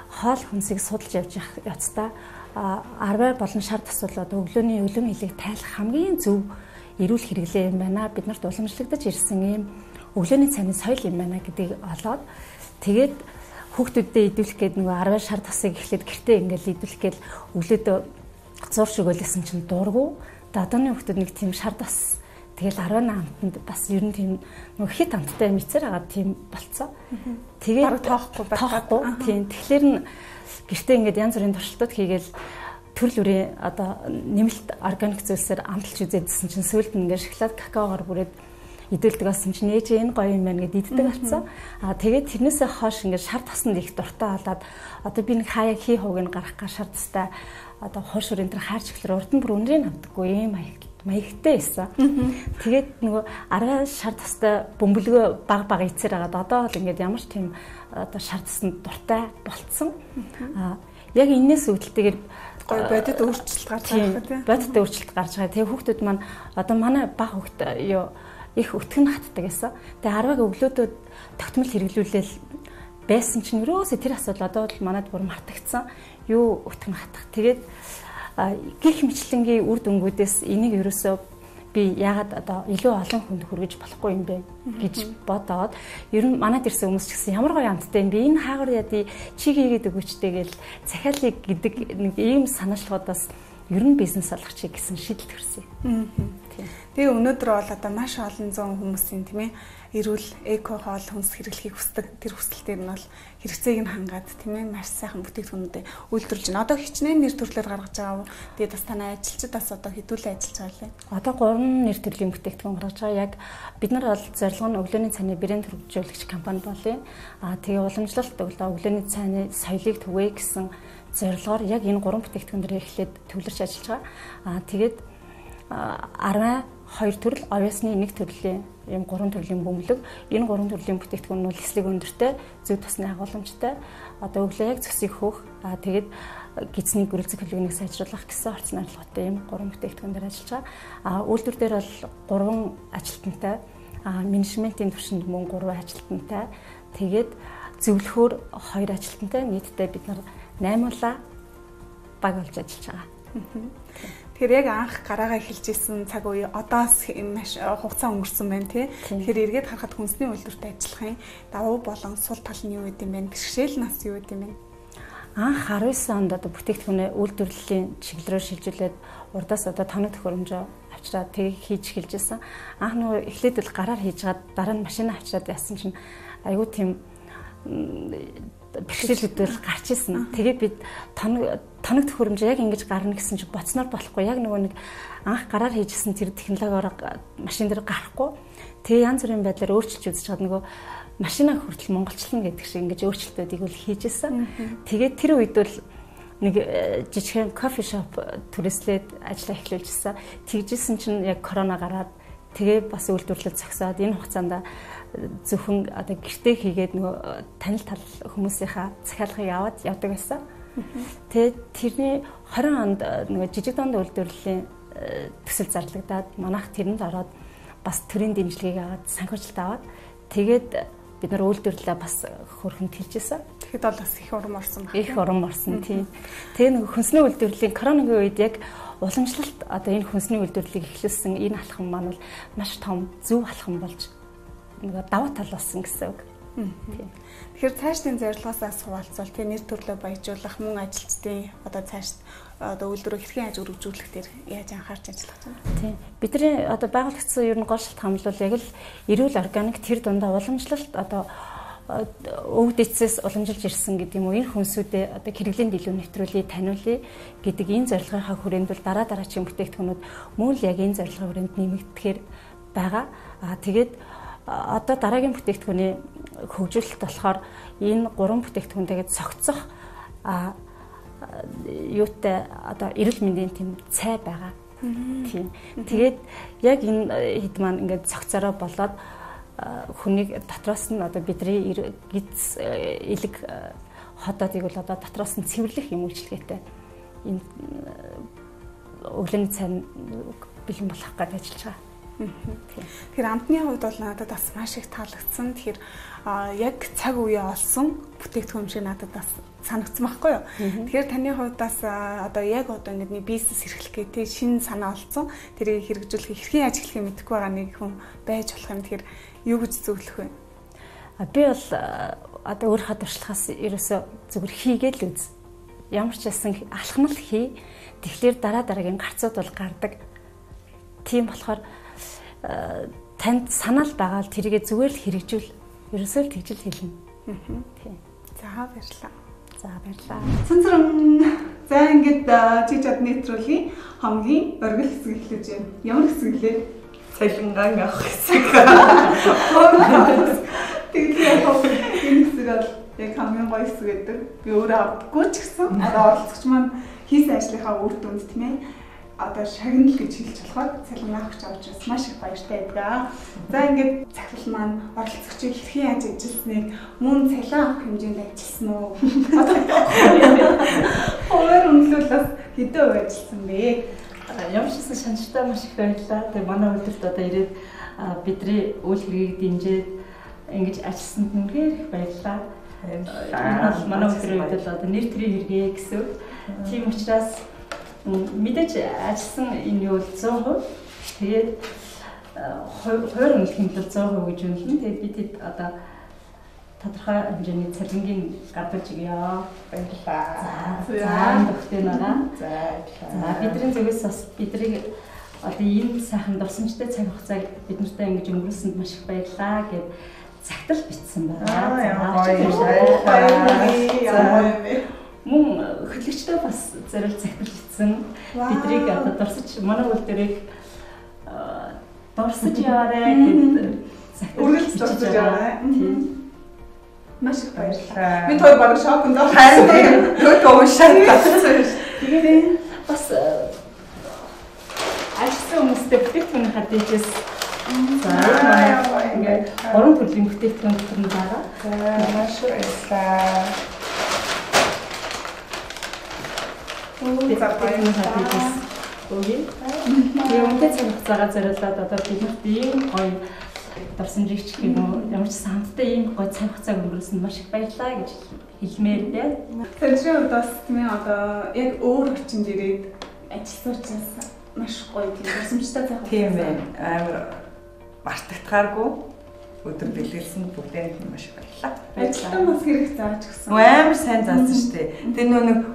хоол хүнсийг судалж явж явцдаа арвар болон шар тасвал одоо өглөөний өлөн хилийг тайлах хамгийн зөв эрүүл хэрэглээ юм байна. Бид нарт уламжлагдаж ирсэн юм өглөөний цайны соёл юм байна гэдгийг олоод тэгээд хүүхдүүдэд идэвхлэх гээд нөгөө арвар шар тасыг эхлээд гэртээ ингээл идэвхлэх гээд өглөөдөө зур шүгөлсэн чинь дургу. Даданы хүүхдүүд нэг тийм шар тас тэгэл 18 амтнд бас ер нь тийм нөгөө хит амттай мэдсээр байгаа тийм болцсон. Тэгээд тоохгүй тийм тэгэхээр нь гэртээ ингээд янз бүрийн туршилтууд хийгээл төрөл бүрийн одоо нэмэлт органик зүйлсээр амталж үзээдсэн чинь сүүлд нь ингээд шоколад какаогоор бүрээд идэлдэг болсон чинь ээж энэ гоё юм байна гэд иддэг болсон. Тэгээд тэрнээсээ хойш ингээд шар тасанд их дуртай болоод одоо би нэг хаяа хий хууг нь гарах гар шар тастай одоо хойш өрийн тэр хаарч ихлээр урд нь бүр өнрийг авдаггүй юм маягтай байсан. Тэгээд нөгөө арга шар тастай бөмбөлгөө баг ийцээр агаад одоо бол ингээд ямар ч тийм одоо шар тасанд дуртай болцсон. Яг энэс үүдэлтэйгээр гоё бодит өөрчлөлт гарч байгаа тийм. Бодит өөрчлөлт гарч байгаа. Тэгээ хүүхдүүд маань одоо манай баг хүүхд юу их өтгөн хатдаг гэсэн. Тэгээ 10-аг өглөөдөө тогтмол хэрэглүүлээл байсан чинь юусоо тэр асуудал одоо бол манайд бүр мартагдсан. Юу өтгөн хатах. Тэгээд гих мэтлэнгийн үр дүнгуудээс энийг ерөөсөө би яагаад одоо илүү олон хүнд хүргэж болохгүй юм бэ гэж бодоод ер нь манайд ирсэн хүмүүс ч гэсэн ямар гоё амттай юм бэ энэ хаагур яди чиг хийгээд өгөөчтэй гэл захиалыг гэдэг нэг ийм санаачлуудаас ер нь бизнес олгочих гэсэн шийдэл төрсөн. Тэгээ өнөөдөр бол одоо маш олон зуун хүмүүсийн тийм ээ эрүүл эко хоол хүнс хэрэглэхийг хүсдэг. Тэр хүсэлтээр нь бол хэрэгцээг нь хангаад тийм ээ маш сайхан бүтээгдэхүүнүүдэд үйлдвэрлэж байна. Одоо хичнээн нэр төрлөөр гаргаж байгаа уу? Тэгээд бас танай ажилчид бас одоо хэдүүлээ ажиллаж байгаа лээ. Одоо 3 нэр төрлийн бүтээгдэхүүн гаргаж байгаа. Яг бид нар бол зорилго нь өглөөний цайны брэнд хөгжүүлэгч компани болъё. Тэгээ уламжлалт өглөөний цайны соёлыг түгээе гэсэн зорилгоор яг энэ 3 бүтээгдэхүүн дээр эхлээд төвлөрч ажиллаж байгаа. Тэгээд 12 төрөл овёсны 1 төрлийн ийм 3 төрлийн бөмбөлөг. Энэ 3 төрлийн бүтээгдэхүүн нь бол эслэг өндөртэй, зөв тосны агуулмжтай. Одоо өглөө яг цөсийг хөөх, тэгээд гидсний гөрөлцөх хөдөлгөөнийг сайжруулах гэсэн орц найрлагатай ийм 3 бүтээгдэхүүн дээр ажиллаж байгаа. Үйлдвэр дээр бол 3 ажилтнтай, менежментийн түвшинд мөн 3 ажилтнтай. Тэгээд зөвлөхөөр 2 ажилтнтай, нийтдээ бид нар 8 баг болж ажиллаж байгаа. Тэгэхээр яг анх гараагаа эхэлж исэн цаг үе одоос маш хугацаа өнгөрсөн байна тий. Тэгэхээр эргээд харахад хүнсний үйлдвэртэй ажиллахын давуу болон сул тал нь юу гэдэм бэ? Бэрхшээл нас юу гэдэм бэ? Анх 19 онд одоо бүтээгдэхүүнээ үйлдвэрлэлийн чиглэлээр шилжүүлээд урдаас одоо тоног төхөөрөмжөө авчираад тийг хийж эхэлж байсан. Анх нөгөө эхлээд л гараар хийж гаад дараа нь машина авчираад яасан чинь айгүй тийм бэрхшээлүүдээр гарч ирсэн. Тэгээд бид тоног төхөөрөмж яг ингэж гарна гэсэн чинь боцноор болохгүй. Яг нөгөө нэг анх гараар хийжсэн тэр технологиор машин дээр гарахгүй. Тэгээ янз бүрийн байдлаар өөрчилж үзэж чад нөгөө машина хүртэл монголчлон гэдэг шиг ингэж өөрчлөлтүүдийг үл хийжсэн. Тэгээд тэр үед бол нэг жижигхэн кофе шоп түрээслээд ажиллаа эхлүүлжсэн. Тэгжсэн чинь яг корона гараад тэгээ бас үйлдвэрлэл зогсоод энэ хугацаанд зөвхөн одоо гэртээ хийгээд нөгөө танил тал хүмүүсийнхаа захиалгыг аваад явдаг байсан. Тэгээд тэрний 20 онд нөгөө жижиг дунд үйлдвэрлэлийн төсөл зарлагдаад манайх тэрэнд ороод бас төрийн дэмжлэгийг аваад санхүүжилт аваад тэгээд бид нар үйлдвэрлэлээ бас хөрхөнд хийжсэн. Тэгэхэд бол бас их урам орсон байна. Их урам орсон тийм. Тэгээ нөгөө хүнсний үйлдвэрлэлийн коронагийн үед яг уламжлалт одоо энэ хүнсний үйлдвэрлэлийг эхлүүлсэн энэ алхам маань бол маш том зөв алхам болж нөгөө давуу тал болсон гэсэн үг. Тэгэхээр цаашдын зорилгоосаа хуваалцвал тэр нэр төрлөө баяжуулах, мөн ажилчдын одоо цааш одоо үйлдвэрөө хэрхэн яаж өргөжүүлэх дээр яаж анхаарч ажиллах вэ? Тийм. Бидний одоо байгуулагдсан ер нь гол шалтгаан бол яг л эрүүл органик тэр дундаа уламжлалт одоо өвд эцэс уламжилж ирсэн гэдэг юм уу, энэ хүнсүүдэд одоо хэрэглэн илүү нэвтрүүлээ, таниулъя гэдэг энэ зорилгынхаа хүрээнд бол дараачийн бүтээгдэхүүнүүд мөн л яг энэ зорилгын хүрээнд нэмэгдэхээр байгаа. Тэгээд одоо дараагийн бүтээгдэхүүний хөгжүүлэлт болохоор энэ 3 бүтээгдэхүүнтэйгээ цогцох юутай одоо эрүүл мэндийн тэм цай байгаа. Тийм. Тэгээд яг энэ хэд маань ингээд цогцороо болоод хүнийг дотроос нь одоо бидний гиз элэг хотоодыг бол одоо дотроос нь цэвэрлэх юм үйлчлэгээтэй энэ өглөөний цай бэлэн болох гэж ажиллаж байгаа. Тэгэхээр амтны хувьд бол надад бас маш их таалагдсан. Тэгэхээр яг цаг үеэ олсон бүтээгдэхүүн шиг надад бас санагдсан байхгүй юу. Тэгэхээр таны хувьд бас одоо яг одоо ингээд бизнес эрхлэх гэдэг шинэ санаа олцсон. Тэрийг хэрэгжүүлэх хэрхэн ажиглахыг мэдэхгүй байгаа нэг хүн байж болох юм. Тэгэхээр юу гэж зөвлөх вэ? Би бол одоо өөрийнхөө туршлагаас ерөөсөө зүгээр хийгээл үз. Ямар ч байсан алхмал хий. Тэгэхээр дараагийн гарцууд бол гардаг. Тийм болохоор танд санаал байгаа л тэрийгэ зүгээр л хэрэгжүүл. Ерөөсөө л тэгжил хэлнэ. Тийм. За баярлалаа. За баярлалаа. Цэнцэрэн. За ингээд чи чад нэвтрүүлгийн хамгийн оргил хэсэг эхлэж байна. Ямар хэсэг лээ? Цалингаан авах хэсэг. Тэгээд энэ хэсэг бол яг хамгийн гоё хэсэг гэдэг. Би өөрөө авдаггүй ч гэсэн одоо оролцогч маань хийсэн ажлынхаа үр дүнд тийм ээ. Одоо шагнал гэж хэлж болохоор цалин авахч авч бас маш их баяртай байдаг. За ингээд цахил маань оролцогчийг хэрхэн яаж ажилласныг мөн цалин авах хэмжээнд ажилласан уу? Ховор үнэлэл бас хэдэн үе ажилласан бэ? Ямар ч гэсэн шанчтай маш их баярлалаа. Тэгээ манай үйлдвэрт одоо ирээд бидний үйл хэргийг дэмжиж ингэж ажилласанд үнэхээр их баярлалаа. Энэ бол манай үйлдвэрийн хувьд л одоо нэр төрийн хэрэгээ гэсэн. Тийм учраас мэдээж ажилласан энэ юу 100%. Тэгээд хуваар үнэлэх юм бол 100% гэж үнэлнэ. Тэгээд бид одоо тодорхой хэмжээний цалингийн гадууж өгье. Баярлалаа. За төгтөө байгаа. За бидний зүгээс бас бидрийг одоо энэ сайхан дурсамжтай цаг хугацааг бид нартай ингэж өнгөрүүлсэнд маш их баярлалаа гэд цагтал бичсэн байна. Мөн хөтлөгчдөө бас зориул цагтал бичсэн. Бидрийг одоо дурсаж манай үйлдвэрийг дурсаж яваарэ гэд үргэлж дурсаж яваарэ. Маш их баярлалаа. Би той баг шоконд харин нөгөө уушаад татсан. Тэгээд бас ажлын хүмүүстэй бүтээгдэхүүн хадижээс ингээд 3 төрлийн бүтээгдэхүүн дотор нь байгаа. Маш баярлалаа. За баярлалаа. Үгүй. Үүнтэй цаг хугацаагаа зориулаад одоо бид нарт ийм гоё дурсамжийг ч юм уу ямар ч самттай ийм гоё цаг хугацааг өнгөрүүлсэнд маш их баярлалаа гэж хэлмээр дээ. Тэрний хувьд бас тийм ээ одоо яг өөр орчинд ирээд ажиллаж учраас маш гоё тийм дурсамжтай цаг хугацаа. Тийм ээ. Амар мартагдахааргүй өдөр бэлгэлсэн бүгдээнд нь маш их баярлалаа. Ажилтан бас хэрэг зааж гисэн. Амар сайн заасан шүү дээ. Тэр нэг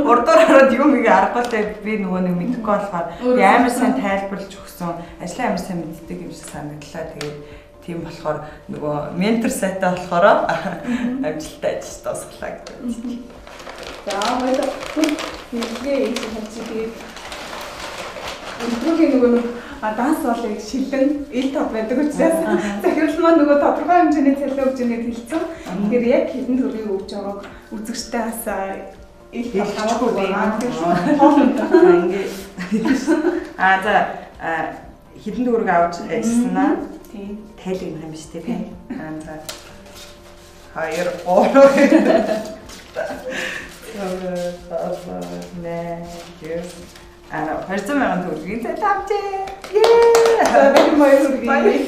урдуур хараад юм ийм аргатай би нөгөө нэг мэдэхгүй болохоор амар сайн тайлбарлаж өгсөн. Ажлаа амар сайн мэддэг юм шиг санагдлаа. Тэгээд тийм болохоор нөгөө ментор сайтай болохоор амжилттай ажиллаж дуусглаа гэдэг. За хоёул хэлгээ ийж хэлчих тэгээд өдрөгийн нөгөө данс болыг шилэн ил тод байдаг учраас захирал маань нөгөө тодорхой хэмжээний цалин өгч нэгэд хэлсэн. Тэгэхээр яг хэдэн төгрөгийг өгж байгааг үзэгчтэй бас ил тод хамаагүй байна. Ингээ за хэдэн төгрөг авч ажилласнаа тийм тайлбар юм биш тийм. За 2 200 мянган төгрөгийн цалин авчээ. За би маяг үргэлээ.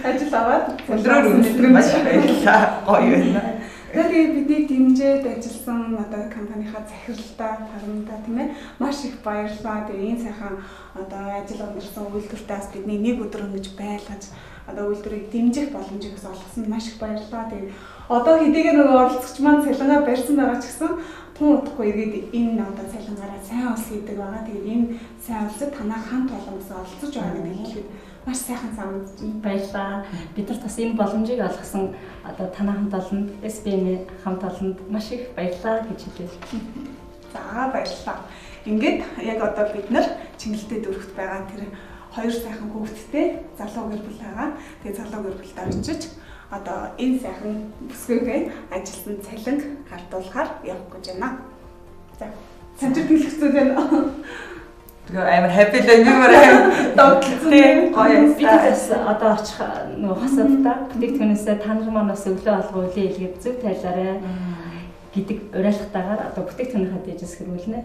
Ажил аваад өндрөөр үнэлэн маш баярлалаа. Гоё байна. Тэгээд бидний дэмжиж ажилласан одоо компанийнхаа захиралтай тарамдаа тийм ээ маш их баярлалаа. Тэгээд энэ сайхан одоо ажил онцорсон үйлдвэртээс бидний нэг өдөр ингэж байлгаж одоо үйлдвэрийг дэмжих боломжийг олгосонд маш их баярлалаа. Тэгээд одоо хэдийгээр нөгөө оролцогч маань цалингаа барьсан байгаа ч гэсэн тун удахгүй ирээд энэ одоо цалингаараа сайн ус хийдэг байгаа. Тэгээд энэ сайн усад танаа хамт олонсоо олцож байгаа гэдэг хэлээд маш сайхан санагдсан. Баярлалаа. Бид нар бас энэ боломжийг олгосон одоо танаа хамт олонд SBM хамт олонд маш их баярлалаа гэж хэлээ. За баярлалаа. Ингээд яг одоо бид нар Чингэлтэй дөрөвт байгаа тэр хоёр сайхан хүүхэдтэй залуу гэр бүл байгаа. Тэгээ залуу гэр бүлд орчиж одоо энэ сайхан бүсгүйгээ ажилтан цалинг хардуулахаар явах гэж байна. За санжир хэлэхцүү байна. амар happy л би мөрөө догтлээ гоё бидээс одоо очих нөгөө хасуудаа бүтээгдэхүүнээсээ та нар маань бас өглөө алга үлээ илгээд зөв тайлаарай гэдэг уриалгатаагаар одоо бүтээгдэхүүнийхээ дээжээс хэрүүлнэ.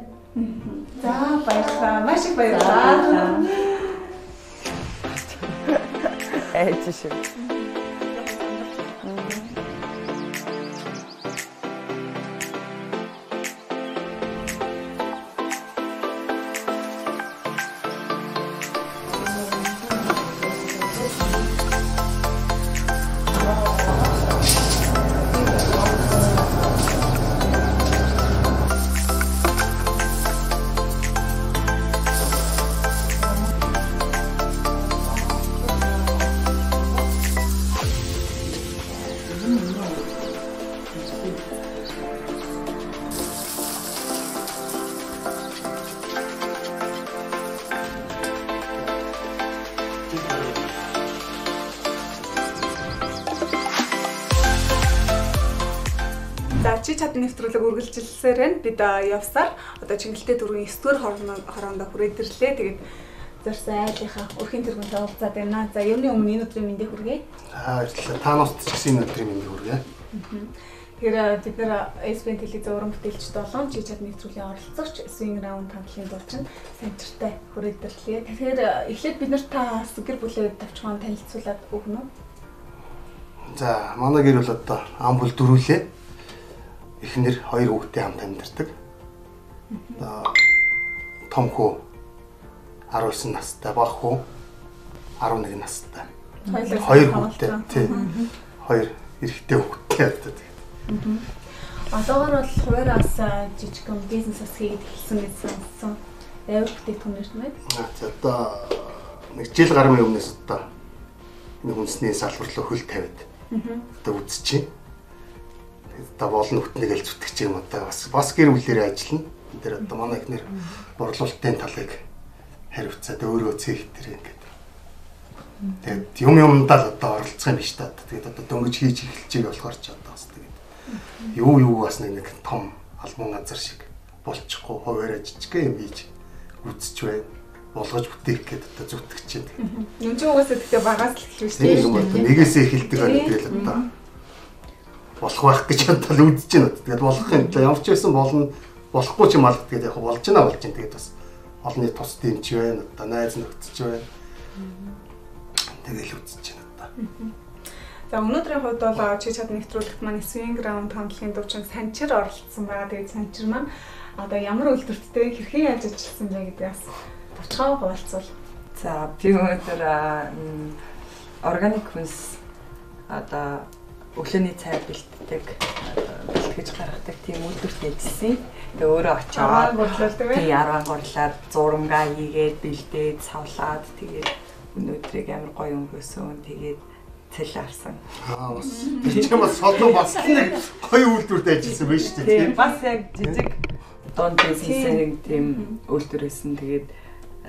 За баярлалаа. Маш их баярлалаа. Эцэш. Чи чадны нэвтрүүлэг үргэлжилсээр байна. Бид явсаар одоо Чингэлтэй дөрвөн 9-р хороонд хүрээд ирлээ. Тэгээд зорьсон айлынхаа өрхийн тэргүүнтэй уулзаад байна. За юмны өмнө энэ өдрийн мэндийг хүргэе. Баярлалаа. Та нарт ч гэсэн энэ өдрийн мэндийг хүргэе. Тэгэхээр бид нэр SBM телевизийн уран бүтээлчд болон Чи чадны нэвтрүүлгийн оролцогч Swing Round хамтлагийн дуучин санчиртай хүрээд ирлээ. Тэгэхээр эхлээд бид нарт та гэр бүлээ тавчхан танилцуулаад өгнө үү? За манай гэр бүл одоо ам бүл дөрвөлээ. Эхнэр хоёр хүүхдээ хамт амьдардаг. Том хүү 19 настай, бага хүү 11 настай. Хоёр хүүхдээ тий. Хоёр эрэгтэй хүүхдээ байдаг. Одоогоор бол хуваараас жижигхэн бизнес ус хийгээд эхэлсэн гэж сонссон. Явж бүтээгдэхүүнээр нь байна. За одоо нэг жил гаруй өмнөөс одоо энэ хүнсний салбар руу хөл тавиад одоо үзчихье. Одоо болон нүтнийг л зүтгэж юм одоо бас гэр бүлээрээ ажиллана. Энд дээр одоо манай ихнэр борлуулалтын талыг хариуцаад өөрөө цэг дээр ингээд. Тэгээд юмдаа л одоо оролцох юм биш та. Тэгээд одоо дөнгөж хийж эхэлж байгаа болохоор ч одоо бас тэгээд юу бас нэг том албан газар шиг болчихгүй хуваараа жижиг юм хийж үзэж байна. Болгож бүтээх гээд одоо зүтгэж байна. Юм чи угаасаа тэгтээ багаас л эхэлж шүү дээ. Тийм одоо нэгээсээ эхэлдэг байна тэгэл одоо болох байх гэж бодол үзэж байна. Тэгээд болох юм ямар ч байсан болно. Болохгүй ч юм алга тэгээд яг болж байна. Тэгээд бас олонний тус дэмж байна. Одоо найз нөхдөж байна. Тэгэл үзэж байна одоо. За өнөөдрийн хувьд бол Чи чадны нэвтрүүлэгт маань Swing Round хамтлагийн дуучин Санчир оролцсон байгаа. Тэгээд Санчир маань одоо ямар үйлдвэрттэй хэрхэн яаж ажилласан бэ гэдгээс товчхон хуваалцвал. За би өнөөдөр органик хүнс одоо өглөөний цай бэлтдэг бэлтгэж гаргадаг тийм үйлдвэрт ажилласан. Тэгээ өөрөө очоод бодлуулдаг бай. Тийм 10 гурлаад зурмгаа хийгээд бэлдээд савлаад тэгээд өнөөдрийг амар гоё өнгөрсөн. Тэгээд цэл авсан. Бас тийм бас содон бас нэг гоё үйлдвэрт ажилласан байж шүү дээ. Тийм бас яг жижиг донд бизнесийн тийм үйлдвэрээс нь тэгээд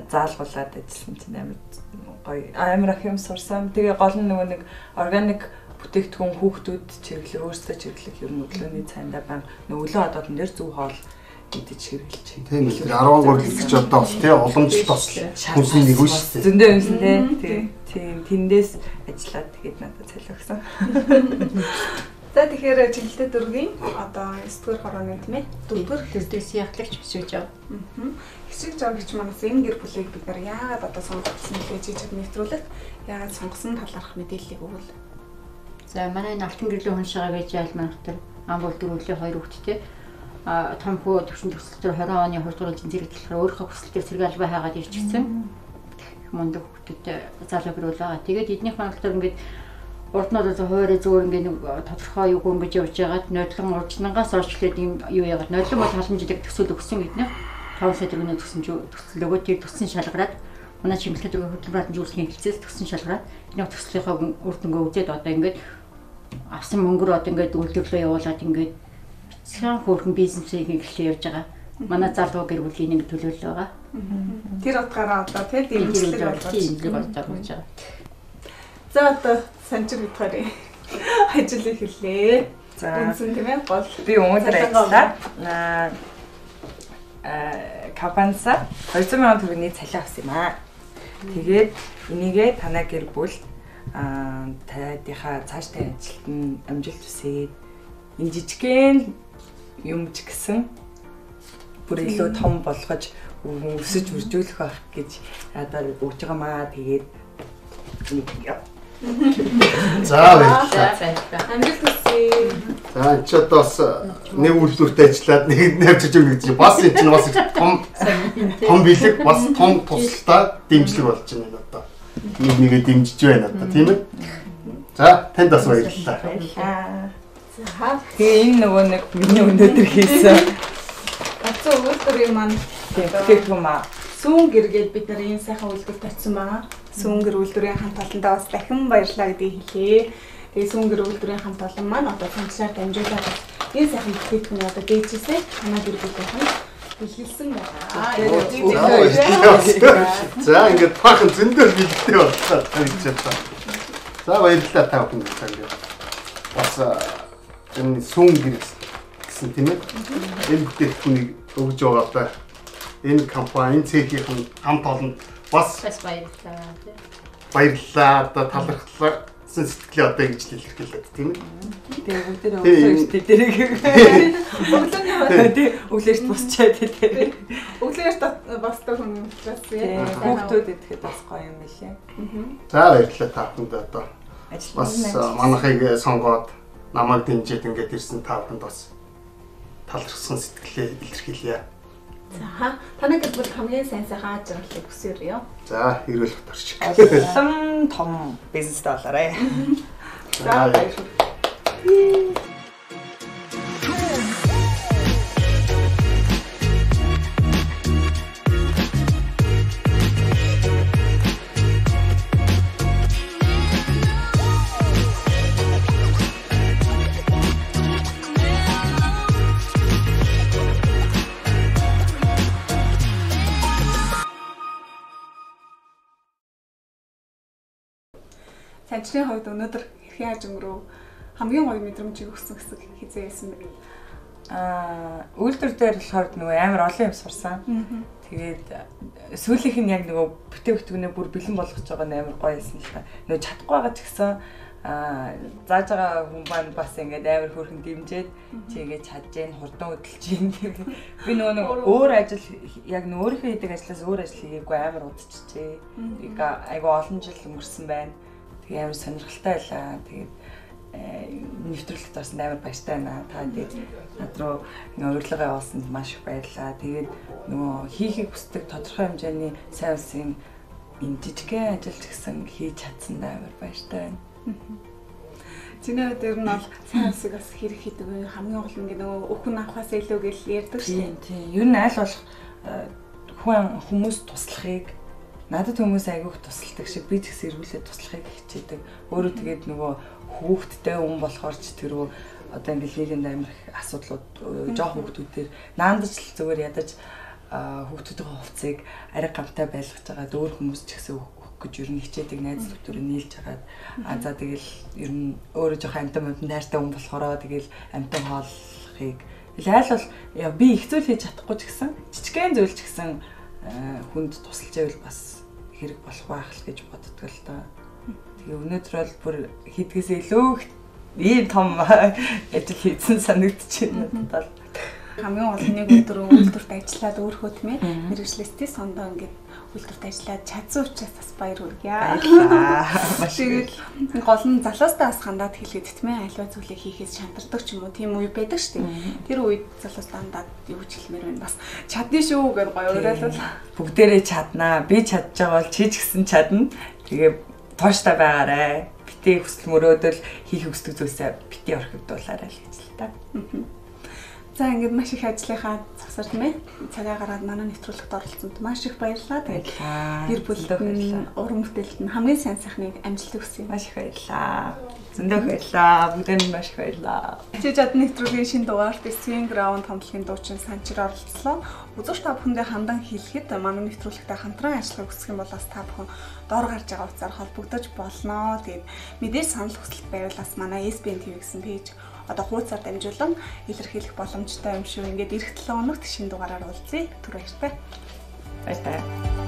заалгуулад ажилласан чинь амар гоё. Амар их юм сурсан. Тэгээ гол нь нөгөө нэг органик бүтээгдэхүүн хүүхдүүд чиглэл өөрсдөө чиглэх ер нь өглөөний цайндаа баг өглөө одоод нэр зөв хоол идэж хэрэглэж. Тийм л 13 хэлж одоо бас тий уламжлалт бас хүнсний нэг үү шүү дээ. Зөндөө юмсан тий. Тийм тэндээс ажиллаад тэгээд надад цалин өгсөн. За тэгэхээр Чингэлтэй дөрвийн одоо 9-р хорооны тийм ээ 4-р төсдөөс яглагч бичиж яв. Хичээг жав гэж манаас энэ гэр бүлийг бид нар яагаад одоо сонгосон бэ? Чи чадны нэвтрүүлэгт яагаад сонгосон талаарх мэдээллийг өгвөл. За манай энэ алтан гэрлийн хүн шигаа гэж ялмаахтар Ам бол дөрөвлийн 2 хүүхэдтэй. Том хүү төвшин төсөлтөөр 20 оны 2 дугаар жилийн зэрэг болохоор өөрийнхөө хүсэл дээр цэрэг албаа хаагаад ирчихсэн. Мундаг хүүхэдтэй залуу гэрүүл байгаа. Тэгээд эднийх маань болохоор ингээд урд нь бол хуурай зөөр ингээд нэг тодорхой юу ингэж явж байгаад нодлон урднангаас орчлээд юм юу яагаад нодлон бол халамжлаг төсөл өгсөн гэднэ. 5 сая төгрөгийн төсөл өгөө тэр төссөн шалгараад манай чимэглэхэд хөтөлбөрийн зөвлөхийн хэлцээс төссөн шалгараад энэ төслийнхаа үр дүнгээ үзээд одоо ингээд авсан мөнгөөр одоо ингээд үйлдвэрлэлөө явуулаад ингээд бицхан хөөрхөн бизнесийг эхлэе явж байгаа. Манай залуу гэр бүлийн нэг төлөөлөл байгаа. Тэр утгаараа одоо тийм дэмжлэг болж байгаа. За одоо санчир битгаарыг ажил эхэллээ. За үнсэн тийм ээ гол би өнөөдөр ажиллаа. Компаниса 200 сая төгрөгийн цалин авсан юм аа. Тэгээд энийгээ танай гэр бүл таадынхаа цаашдаа ажилтны амжилт хүсээд энэ жижигхэн юм ч гэсэн бүр илүү том болгож өсөж үржүүлэх байх гэж надад өгч байгаа маа. Тэгээд за баярлалаа. Амжилт хүсье. За энэ ч одоо бас нэг үйлдвэртэй ажиллаад нэг навчиж өгнө гэж бас энэ чинь бас том бэлэг бас том тусалтай дэмжлэг болж байна одоо. Нэг нэгэ дэмжиж байна одоо тийм ээ. За танд бас баярлалаа. За тэгээ энэ нөгөө нэг миний өнөөдөр хийсэн гацсан үйлдвэрийн маань тэгвэм сүүн гэргээд бид нар ийм сайхан үйлдвэр тавьсан байгаа. Сүүн гэр үйлдвэрийн хамт олондоо бас дахин баярлалаа гэдгийг хэлье. Тэгээ сүүн гэр үйлдвэрийн хамт олон маань одоо санчлаар дамжуулаад ийм сайхан бүтээгдэхүүн одоо дээжсээ танаа гэр бүлийнхэн бэлгэлсэн байна. За ингээд бахан зөндөл бэлгэлтэй боллоо гэж байна. За баярлалаа та бүхэнд. Бас энэ сүүн гэр гэсэн тийм ээ. Энэ бүтээгдэхүүнийг өгж байгаа энэ компани цэхийн хамт олонд бас баярлалаа. Баярлалаа. Одоо талархлаа сэтгэлээ одоо ингэж илэрхийлээд тийм ээ. Тэгээ бүгдээ өглөөж тэдэрэг. Өглөөж босчаад тэдэрэг. Өглөөж босдог хүн учраас хүүхдүүд идэхэд бас гоё юм билээ. За баярлалаа та бүхэнд одоо бас манайхыг сонгоод намайг дэмжиж ингээд ирсэн та бүхэнд бас талархсан сэтгэлээ илэрхийлье. За танай гэр бүл хамгийн сайн сайхан ажиглалыг хүсээрээ. За эрүүл хөтөрч. Том бизнестэй болоорой. За баярлалаа. Санчрын хувьд өнөөдөр хэрхэн ажим руу хамгийн гоё мэдрэмжийг өгсөн хэсэг хизээ байсан бэ? Үйлдвэр дээр болохоор нөгөө амар олон юм сурсан. Тэгээд сүүлийнх нь яг нөгөө бүтээгдэхүүнээ бүр бэлэн болгож байгаа нь амар гоё байсан л та. Нөгөө чадахгүй байгаа ч гэсэн зааж байгаа хүн маань бас ингээд амар хөөрхөн дэмжиж чи ингээд чадж гэн хурдан хөдөлж гэн. Би нөгөө өөр ажил яг нөгөө өөрийнхөө хийдэг ажлаас өөр ажил хийгээгүй амар удчихжээ. Тэг айгу олон жил өнгөрсөн байна. Тэгээ амар сонирхолтой байлаа. Тэгээд нэвтрүүлэгт орсон амар баяртай байна. Та тэгээд над руу ингээ урилга явуулсанд маш их баярлалаа. Тэгээд нөгөө хийхийг хүсдэг тодорхой хэмжээний сайн улсын энэ жижигхэн ажил ч гэсэн хийж чадсан амар баяртай байна. Чиний дээр нь бол сайн улсыг бас хэрэг хийдэг вэ? Хамгийн гол нь нөгөө өхөн авахаас илүү гэж ярьдаг шүү. Тийм. Ер нь аль болох хүмүүс туслахыг надад хүмүүс айгүйх тусалдаг шиг би ч гэсэн эргүүлээд туслахыг хичээдэг. Өөрөө тэгээд нөгөө хүүхдтэй хүн болохоор ч тэрөө одоо ингээл нийгэмд амар их асуудлууд жоох хүүхдүүдээр наандаж л зүгээр ядаж хүүхдүүдийн хувцсыг арай гамтай байлгаж байгаа өөр хүмүүс ч гэсэн өгөх гэж ер нь хичээдэг найз нөхдөөрөө нийлж хагаад за тэгэл ер нь өөрөө жоох амтан амтан тайртай хүн болохороо тэгэл амтан хооллохыг аль бол би их зүйл хийж чадахгүй ч гэсэн жижигхэн зүйл ч гэсэн хүнд тусалж байвал бас хэрэг болох байх л гэж боддог л доо. Тэгээ өнөөдөр бол бүр хийдгээс илүү ийм том ажил хийсэн санагдчихэв надад бол. Хамгийн гол нэг өдөр үйлдвэрт ажиллаад өөрөө тийм ээ мэрэгчлэстийн сондоо ингээд үйлдвэрт ажиллаад чадсан учраас бас баяр хүргье. Маш их. Тэгээд гол нь залуустай бас хандаад хэлгээд тийм ээ альва зүйлийг хийхээс шантардаг ч юм уу тийм үе байдаг шүү дээ. Тэр үед залуус дандаа юу ч хэлмээр байна бас чадна шүү гэж гоё уриалвал Бүгдээрээ чаднаа. Би чадж байгаа бол чи ч гэсэн чадна. Тэгээ тууштай байгаарай. Битээ хүсэл мөрөөдөл хийх хүсдэг зүйлсээ битээ орхигдуулаарай л гэж л та. За ингээд маш их ажлынхаа засар тийм ээ цагаа гаргаад манай нэвтрүүлэгт оролцсонд маш их баярлалаа. Тэгээд гэр бүлийн уран бүтээлд нь хамгийн сайн сайхныг амжилт хүсье. Маш их баярлалаа. Зөндөө баярлалаа. Бүгдэнд маш их баярлалаа. Чи жад нэвтрүүлгийн шинэ дугаарт Swing Ground хамтлагийн дуучин Санчир оролцлоо. Үзэгч та бүхэндээ хандан хэлэхэд манай нэвтрүүлэгтэй хамтран ажиллахыг хүсэх юм бол бас та бүхэн доор гарч байгаа утсаар холбогдож болно. Тэгээд мэдээж санал хүсэлт байвал бас манай SBN TV гэсэн пэйж одоо хуудасаар дамжуулан илэрхийлэх боломжтой юм шүү. Ингээд эх 7 өнөخت шинэ дугаараар уулзъя. Түр баяртай. Баяртай.